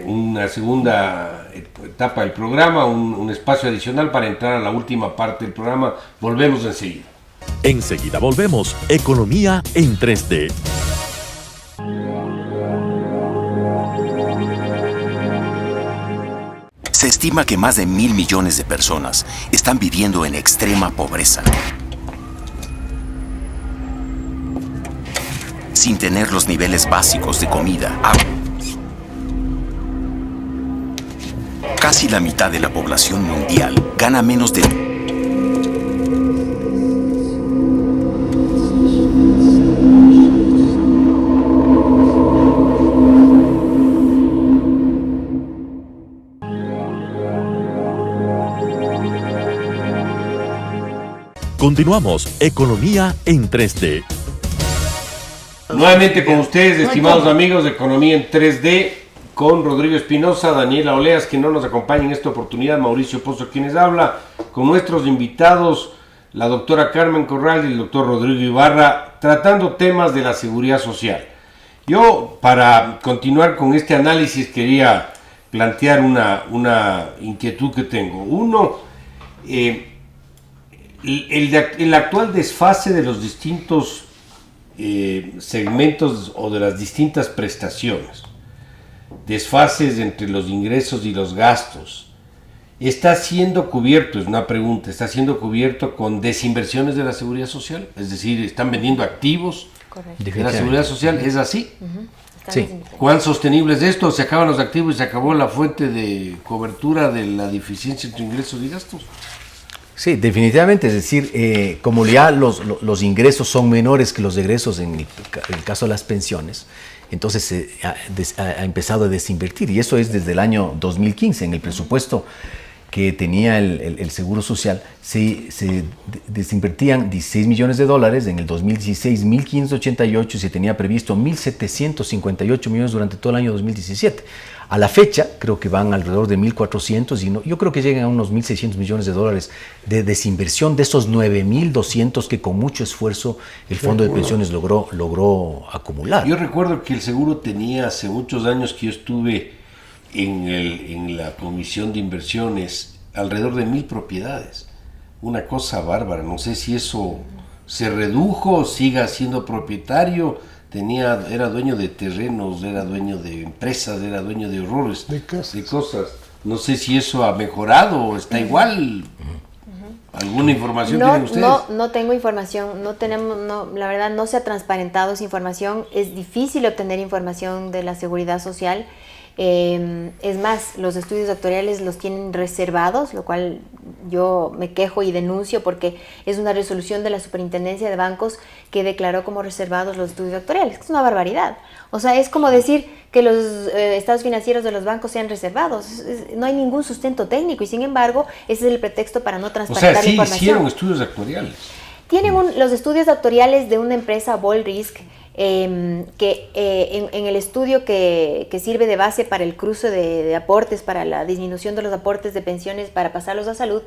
una segunda etapa del programa, un espacio adicional para entrar a la última parte del programa. Volvemos enseguida. Enseguida volvemos. Economía en 3D. Se estima que más de 1.000 millones de personas están viviendo en extrema pobreza, sin tener los niveles básicos de comida, agua. Casi la mitad de la población mundial gana menos de Continuamos, Economía en 3D. Nuevamente con ustedes, estimados amigos de Economía en 3D, con Rodrigo Espinosa, Daniela Oleas, que no nos acompaña en esta oportunidad, Mauricio Pozo, quienes habla, con nuestros invitados, la doctora Carmen Corral y el doctor Rodrigo Ibarra, tratando temas de la seguridad social. Yo, para continuar con este análisis, quería plantear una inquietud que tengo. Uno, el actual desfase de los distintos segmentos o de las distintas prestaciones, desfases entre los ingresos y los gastos, ¿está siendo cubierto? Es una pregunta. ¿Está siendo cubierto con desinversiones de la seguridad social? Es decir, ¿están vendiendo activos de la seguridad social? ¿Es así? Sí. ¿Cuán sostenible es esto? ¿Se acaban los activos y se acabó la fuente de cobertura de la deficiencia entre ingresos y gastos? Sí, definitivamente, es decir, como ya los ingresos son menores que los egresos en el caso de las pensiones, entonces se ha empezado a desinvertir, y eso es desde el año 2015, en el presupuesto que tenía el Seguro Social, se desinvertían 16 millones de dólares, en el 2016 1.588 y se tenía previsto 1.758 millones durante todo el año 2017. A la fecha, creo que van alrededor de 1.400 y yo creo que llegan a unos 1.600 millones de dólares de desinversión de esos 9.200 que con mucho esfuerzo el Fondo de Pensiones logró acumular. Yo recuerdo que el seguro tenía hace muchos años que yo estuve en la comisión de inversiones alrededor de 1.000 propiedades. Una cosa bárbara. No sé si eso se redujo, siga siendo propietario. Era dueño de terrenos, era dueño de empresas, era dueño de horrores, de cosas. No sé si eso ha mejorado o está igual. ¿Alguna información tienen ustedes? No tengo información, la verdad no se ha transparentado esa información. Es difícil obtener información de la seguridad social. Es más, los estudios actuariales los tienen reservados, lo cual yo me quejo y denuncio porque es una resolución de la Superintendencia de Bancos que declaró como reservados los estudios actuariales. Es una barbaridad. O sea, es como decir que los estados financieros de los bancos sean reservados. No hay ningún sustento técnico y sin embargo ese es el pretexto para no transparentar la información. Hicieron estudios actuariales. Tienen los estudios actuariales de una empresa, Volrisk, que en el estudio que sirve de base para el cruce de aportes, para la disminución de los aportes de pensiones para pasarlos a salud,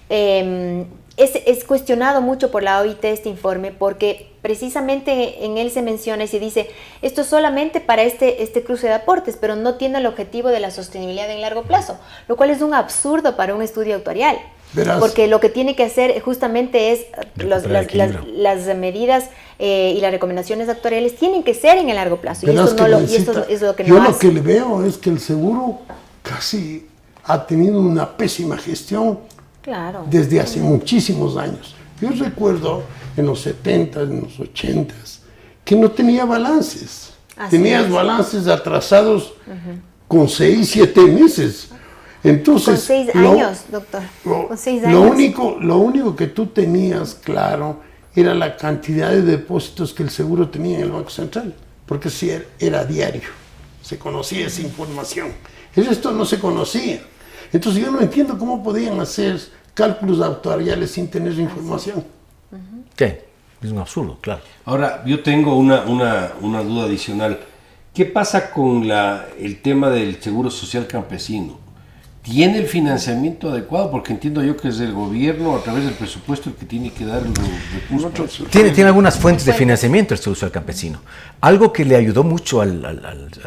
es cuestionado mucho por la OIT este informe porque precisamente en él se menciona y se dice esto es solamente para este cruce de aportes, pero no tiene el objetivo de la sostenibilidad en largo plazo, lo cual es un absurdo para un estudio actuarial. Verás. Porque lo que tiene que hacer justamente es las medidas y las recomendaciones actuariales tienen que ser en el largo plazo. Y eso es lo que no hace. Yo lo que le veo es que el seguro casi ha tenido una pésima gestión desde hace muchísimos años. Yo recuerdo en los 70, en los 80, que no tenía balances. Tenías balances atrasados con 6, 7 meses. Entonces, con 6 años, doctor. Con 6 años. Lo único que tú tenías claro era la cantidad de depósitos que el seguro tenía en el Banco Central, porque sí era diario, se conocía esa información. Esto no se conocía. Entonces yo no entiendo cómo podían hacer cálculos actuariales sin tener información. Sí, es un absurdo, claro. Ahora, yo tengo una duda adicional. ¿Qué pasa con el tema del seguro social campesino? ¿Tiene el financiamiento adecuado? Porque entiendo yo que es el gobierno a través del presupuesto el que tiene que dar los recursos. Tiene algunas fuentes de financiamiento el seguro social campesino. Algo que le ayudó mucho al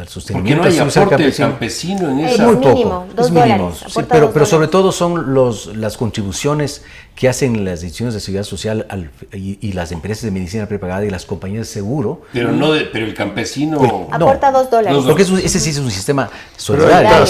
sostenimiento del seguro social campesino en esa... Muy poco, es mínimo. Sí, pero sobre todo son las contribuciones que hacen las instituciones de seguridad social y las empresas de medicina prepagada y las compañías de seguro. Pero el campesino... aporta $2. Porque ese sí es un sistema solidario.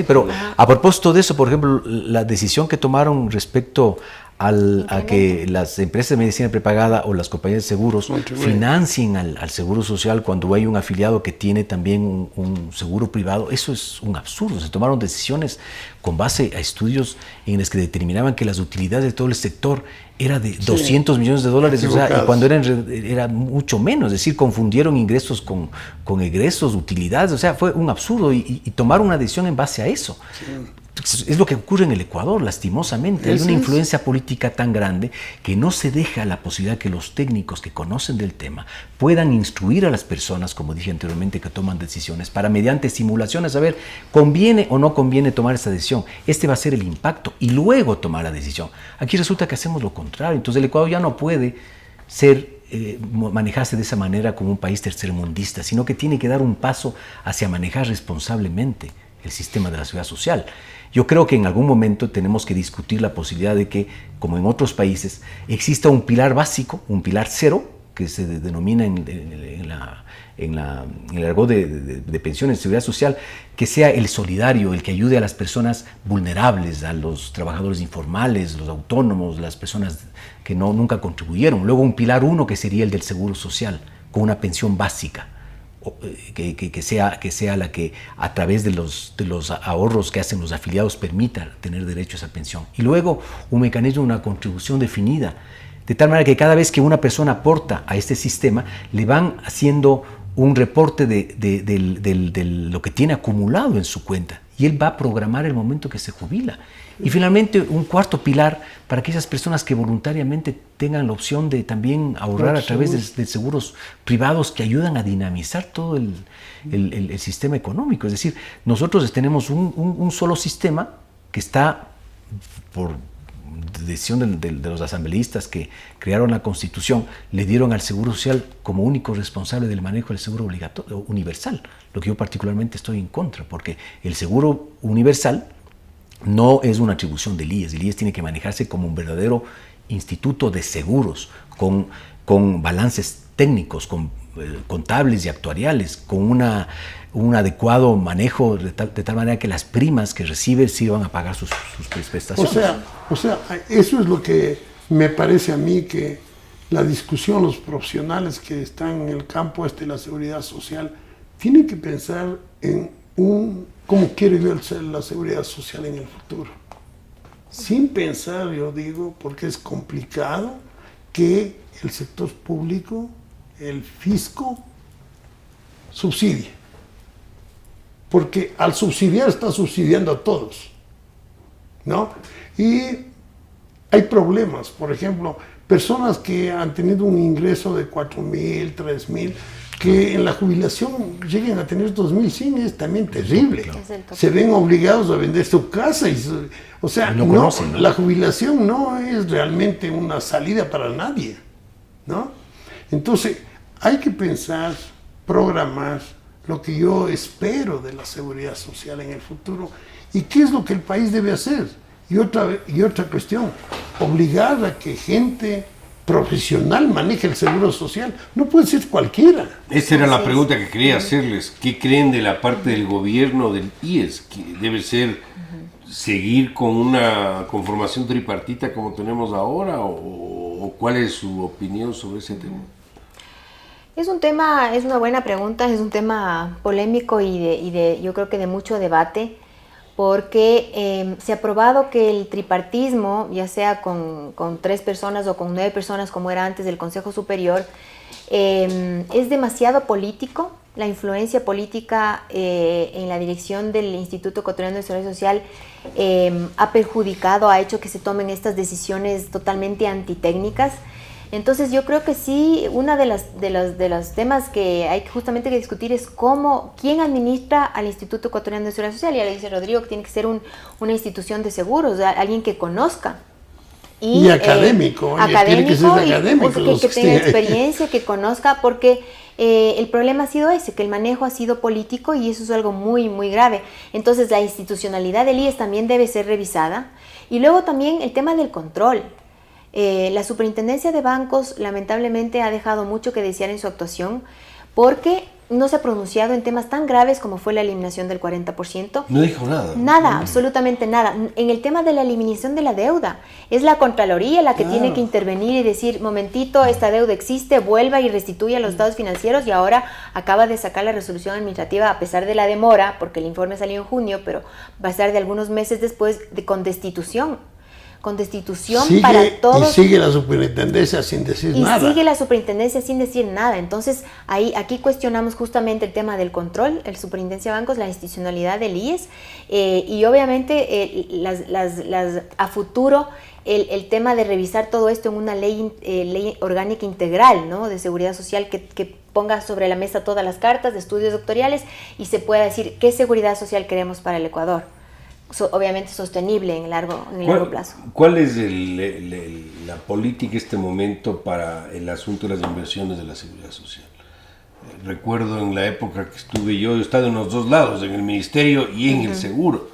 Pero a propósito de eso, por ejemplo, la decisión que tomaron respecto a que las empresas de medicina prepagada o las compañías de seguros financien al seguro social cuando hay un afiliado que tiene también un seguro privado, eso es un absurdo. Se tomaron decisiones con base a estudios en los que determinaban que las utilidades de todo el sector era de 200 millones de dólares, o sea, y cuando era mucho menos, es decir, confundieron ingresos con egresos, utilidades, o sea, fue un absurdo y tomaron una decisión en base a eso. Es lo que ocurre en el Ecuador, lastimosamente. Hay una influencia política tan grande que no se deja la posibilidad que los técnicos que conocen del tema puedan instruir a las personas, como dije anteriormente, que toman decisiones, para mediante simulaciones saber conviene o no conviene tomar esa decisión. Este va a ser el impacto y luego tomar la decisión. Aquí resulta que hacemos lo contrario. Entonces el Ecuador ya no puede manejarse de esa manera como un país tercermundista, sino que tiene que dar un paso hacia manejar responsablemente el sistema de la seguridad social. Yo creo que en algún momento tenemos que discutir la posibilidad de que, como en otros países, exista un pilar básico, un pilar cero, que se denomina en el argot de pensiones de seguridad social, que sea el solidario, el que ayude a las personas vulnerables, a los trabajadores informales, los autónomos, las personas que nunca contribuyeron. Luego un pilar 1, que sería el del seguro social, con una pensión básica. Que sea la que a través de los ahorros que hacen los afiliados permita tener derecho a esa pensión. Y luego un mecanismo de una contribución definida, de tal manera que cada vez que una persona aporta a este sistema, le van haciendo un reporte de lo que tiene acumulado en su cuenta, y él va a programar el momento que se jubila. Y finalmente un cuarto pilar para aquellas personas que voluntariamente tengan la opción de también ahorrar a través de seguros privados que ayudan a dinamizar todo el sistema económico. Es decir, nosotros tenemos un solo sistema que está, por decisión de los asambleístas que crearon la Constitución, le dieron al Seguro Social como único responsable del manejo del seguro obligatorio universal, lo que yo particularmente estoy en contra, porque el seguro universal no es una atribución del IES. El IES tiene que manejarse como un verdadero instituto de seguros, con balances técnicos, contables y actuariales, con un adecuado manejo de tal manera que las primas que recibe sirvan a pagar sus prestaciones. O sea, eso es lo que me parece a mí, que la discusión, los profesionales que están en el campo de la seguridad social, tienen que pensar en cómo quiere yo la seguridad social en el futuro. Sin pensar, yo digo, porque es complicado que el sector público, el fisco, subsidie. Porque al subsidiar está subsidiando a todos, ¿no? Y hay problemas, por ejemplo, personas que han tenido un ingreso de 4.000, 3.000, que en la jubilación lleguen a tener 2.100, es también terrible. Se ven obligados a vender su casa. O sea, ¿no? La jubilación no es realmente una salida para nadie, ¿no? Entonces, hay que pensar, programar lo que yo espero de la seguridad social en el futuro y qué es lo que el país debe hacer. Y otra cuestión, obligar a que gente profesional maneje el seguro social. No puede ser cualquiera. Esa era la pregunta que quería hacerles. ¿Qué creen de la parte del gobierno del IES? ¿Que debe ser seguir con una conformación tripartita como tenemos ahora? ¿O cuál es su opinión sobre ese tema? Es una buena pregunta, es un tema polémico y yo creo que de mucho debate, porque se ha probado que el tripartismo, ya sea con 3 personas o con 9 personas como era antes del Consejo Superior, es demasiado político. La influencia política en la dirección del Instituto Ecuatoriano de Seguridad Social ha perjudicado, ha hecho que se tomen estas decisiones totalmente antitécnicas. Entonces yo creo que sí, una de los temas que hay justamente que discutir es quién administra al Instituto Ecuatoriano de Seguridad Social. Ya le dice Rodrigo que tiene que ser una institución de seguros, alguien que conozca. Y académico, tiene que ser académico. Que tenga experiencia, que conozca, porque el problema ha sido ese, que el manejo ha sido político y eso es algo muy, muy grave. Entonces la institucionalidad del IES también debe ser revisada. Y luego también el tema del control. La Superintendencia de Bancos lamentablemente ha dejado mucho que desear en su actuación porque no se ha pronunciado en temas tan graves como fue la eliminación del 40%. No dijo nada. Nada, absolutamente nada. En el tema de la eliminación de la deuda, es la Contraloría la que tiene que intervenir y decir, momentito, esta deuda existe, vuelva y restituya los estados financieros, y ahora acaba de sacar la resolución administrativa a pesar de la demora, porque el informe salió en junio, pero va a estar de algunos meses después con destitución. con destitución para todos. Y sigue la superintendencia sin decir nada. Y sigue la superintendencia sin decir nada. Entonces, aquí cuestionamos justamente el tema del control, el superintendencia de bancos, la institucionalidad del IES, y obviamente a futuro el tema de revisar todo esto en una ley orgánica integral, ¿no?, de seguridad social que ponga sobre la mesa todas las cartas de estudios doctorales y se pueda decir qué seguridad social queremos para el Ecuador. Obviamente sostenible en el largo plazo. ¿Cuál es la política en este momento para el asunto de las inversiones de la seguridad social? Recuerdo en la época que estuve yo he estado en los dos lados, en el ministerio y en el seguro.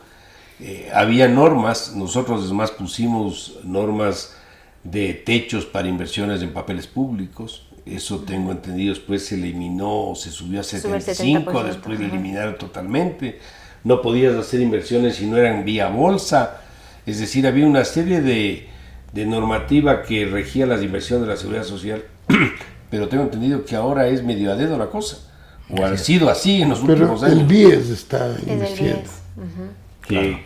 Había normas, nosotros además pusimos normas de techos para inversiones en papeles públicos. Eso tengo entendido, después se eliminó, se subió a 75, después lo eliminaron totalmente. No podías hacer inversiones si no eran vía bolsa, es decir, había una serie de normativa que regía las inversiones de la seguridad social, pero tengo entendido que ahora es medio a dedo la cosa, o ha sido así en los últimos años. El BIES está invirtiendo. Que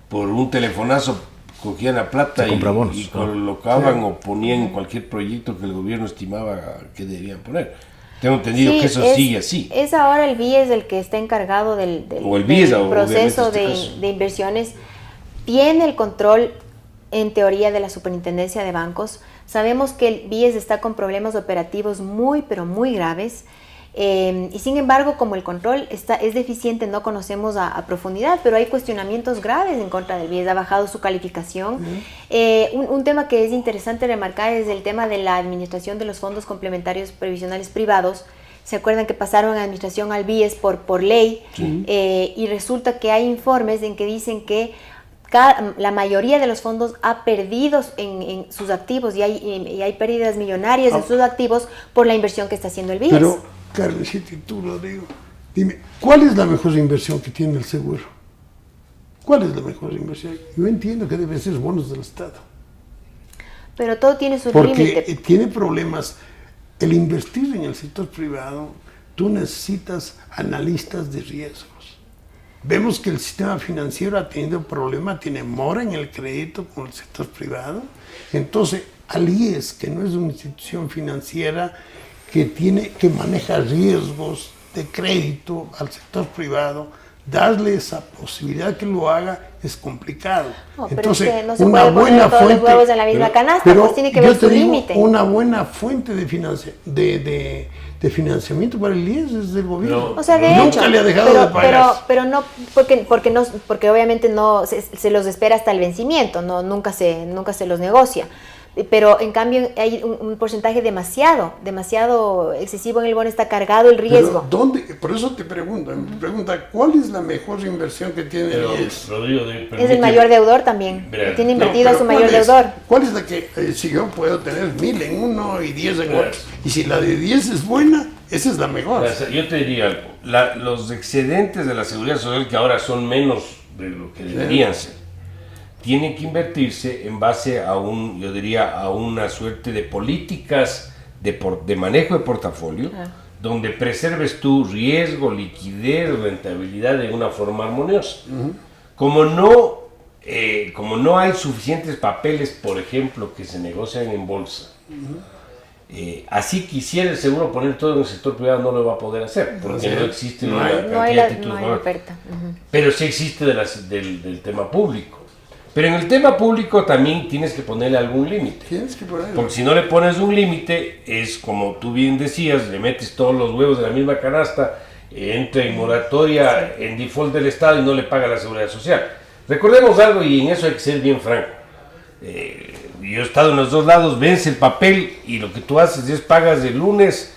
por un telefonazo cogían la plata y colocaban o ponían cualquier proyecto que el gobierno estimaba que debían poner. Tengo entendido que eso sigue así. Es ahora el BIES el que está encargado del proceso de inversiones. Tiene el control, en teoría, de la superintendencia de bancos. Sabemos que el BIES está con problemas operativos muy, pero muy graves. Y sin embargo, como el control es deficiente, no conocemos a profundidad, pero hay cuestionamientos graves en contra del BIES, ha bajado su calificación. Un tema que es interesante remarcar es el tema de la administración de los fondos complementarios previsionales privados. ¿Se acuerdan que pasaron a administración al BIES por ley? Y resulta que hay informes en que dicen que la mayoría de los fondos ha perdido en sus activos y hay pérdidas millonarias en sus activos por la inversión que está haciendo el BIES. Pero, Carlosito y tú, Rodrigo, dime, ¿cuál es la mejor inversión que tiene el seguro? ¿Cuál es la mejor inversión? Yo entiendo que deben ser bonos del Estado. Pero todo tiene su límite. Porque tiene problemas. El invertir en el sector privado, tú necesitas analistas de riesgos. Vemos que el sistema financiero ha tenido problemas, tiene mora en el crédito con el sector privado. Entonces, al IES, que no es una institución financiera, que maneja riesgos de crédito al sector privado, darle esa posibilidad que lo haga es complicado. No, entonces, es que no se puede poner todos los huevos en la misma canasta, pues tiene que ver su límite. Una buena fuente de financiamiento para el IES es del gobierno. O sea, de nunca hecho, le ha dejado de pagar. Pero no, porque obviamente no se los espera hasta el vencimiento, nunca se los negocia. Pero en cambio hay un porcentaje demasiado excesivo en el bono, está cargado el riesgo. Pero ¿dónde? Por eso te pregunto, ¿cuál es la mejor inversión que tiene el IES? Es el mayor deudor también, tiene invertido a su mayor deudor. ¿Cuál es la que, si yo puedo tener 1000 en uno y 10 en otro? Y si la de 10 es buena, esa es la mejor. Yo te diría algo, los excedentes de la seguridad social, que ahora son menos de lo que deberían ser, tienen que invertirse en base a una suerte de políticas de manejo de portafolio, donde preserves tu riesgo, liquidez, rentabilidad de una forma armoniosa. Como no hay suficientes papeles, por ejemplo, que se negocian en bolsa, así quisiera el seguro poner todo en el sector privado, no lo va a poder hacer, porque no existe una cantidad de títulos. No hay oferta. Pero sí existe del tema público. Pero en el tema público también tienes que ponerle algún límite. Porque si no le pones un límite, es como tú bien decías, le metes todos los huevos de la misma canasta, entra en moratoria, en default del Estado y no le paga la seguridad social. Recordemos algo, y en eso hay que ser bien franco. Yo he estado en los dos lados, vence el papel y lo que tú haces es pagas el lunes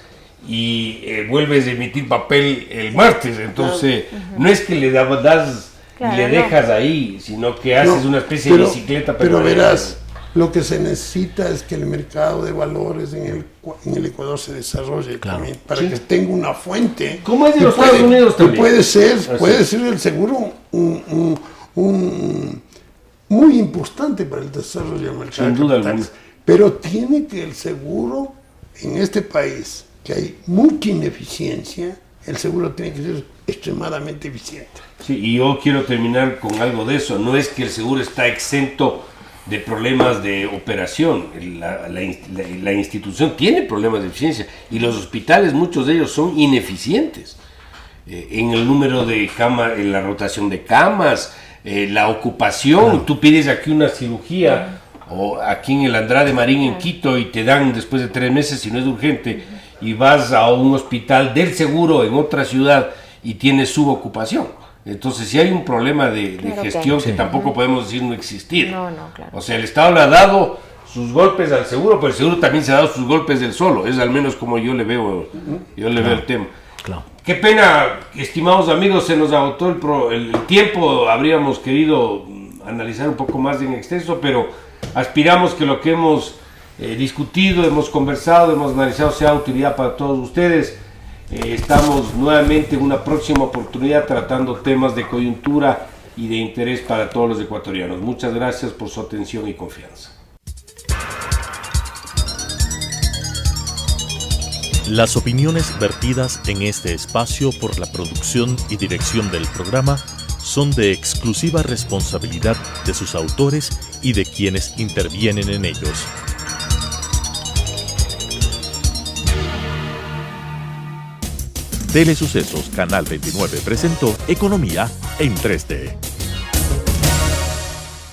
y vuelves a emitir papel el martes. Entonces, no es que le das... Claro, le dejas ahí, sino que haces una especie de bicicleta. Pero verás, lo que se necesita es que el mercado de valores en el Ecuador se desarrolle también, para que tenga una fuente. ¿Cómo es de los Estados Unidos también? Puede ser el seguro muy importante para el desarrollo del mercado. Sin duda alguna. Pero tiene que el seguro, en este país, que hay mucha ineficiencia, el seguro tiene que ser extremadamente eficiente. Sí, y yo quiero terminar con algo de eso. No es que el seguro está exento de problemas de operación. La institución tiene problemas de eficiencia y los hospitales, muchos de ellos son ineficientes en el número de camas, en la rotación de camas, la ocupación. Tú pides aquí una cirugía o aquí en el Andrade Marín en Quito y te dan después de 3 meses si no es urgente, y vas a un hospital del seguro en otra ciudad y tienes subocupación. Entonces sí hay un problema de gestión que tampoco podemos decir no existir. Claro. O sea, el Estado le ha dado sus golpes al seguro, pero el seguro también se ha dado sus golpes del solo. Es al menos como yo le veo, veo el tema. Claro. Qué pena, estimados amigos, se nos agotó el tiempo. Habríamos querido analizar un poco más en extenso, pero aspiramos que lo que hemos discutido, hemos conversado, hemos analizado sea de utilidad para todos ustedes. Estamos nuevamente en una próxima oportunidad tratando temas de coyuntura y de interés para todos los ecuatorianos. Muchas gracias por su atención y confianza. Las opiniones vertidas en este espacio por la producción y dirección del programa son de exclusiva responsabilidad de sus autores y de quienes intervienen en ellos. Telesucesos Canal 29 presentó Economía en 3D.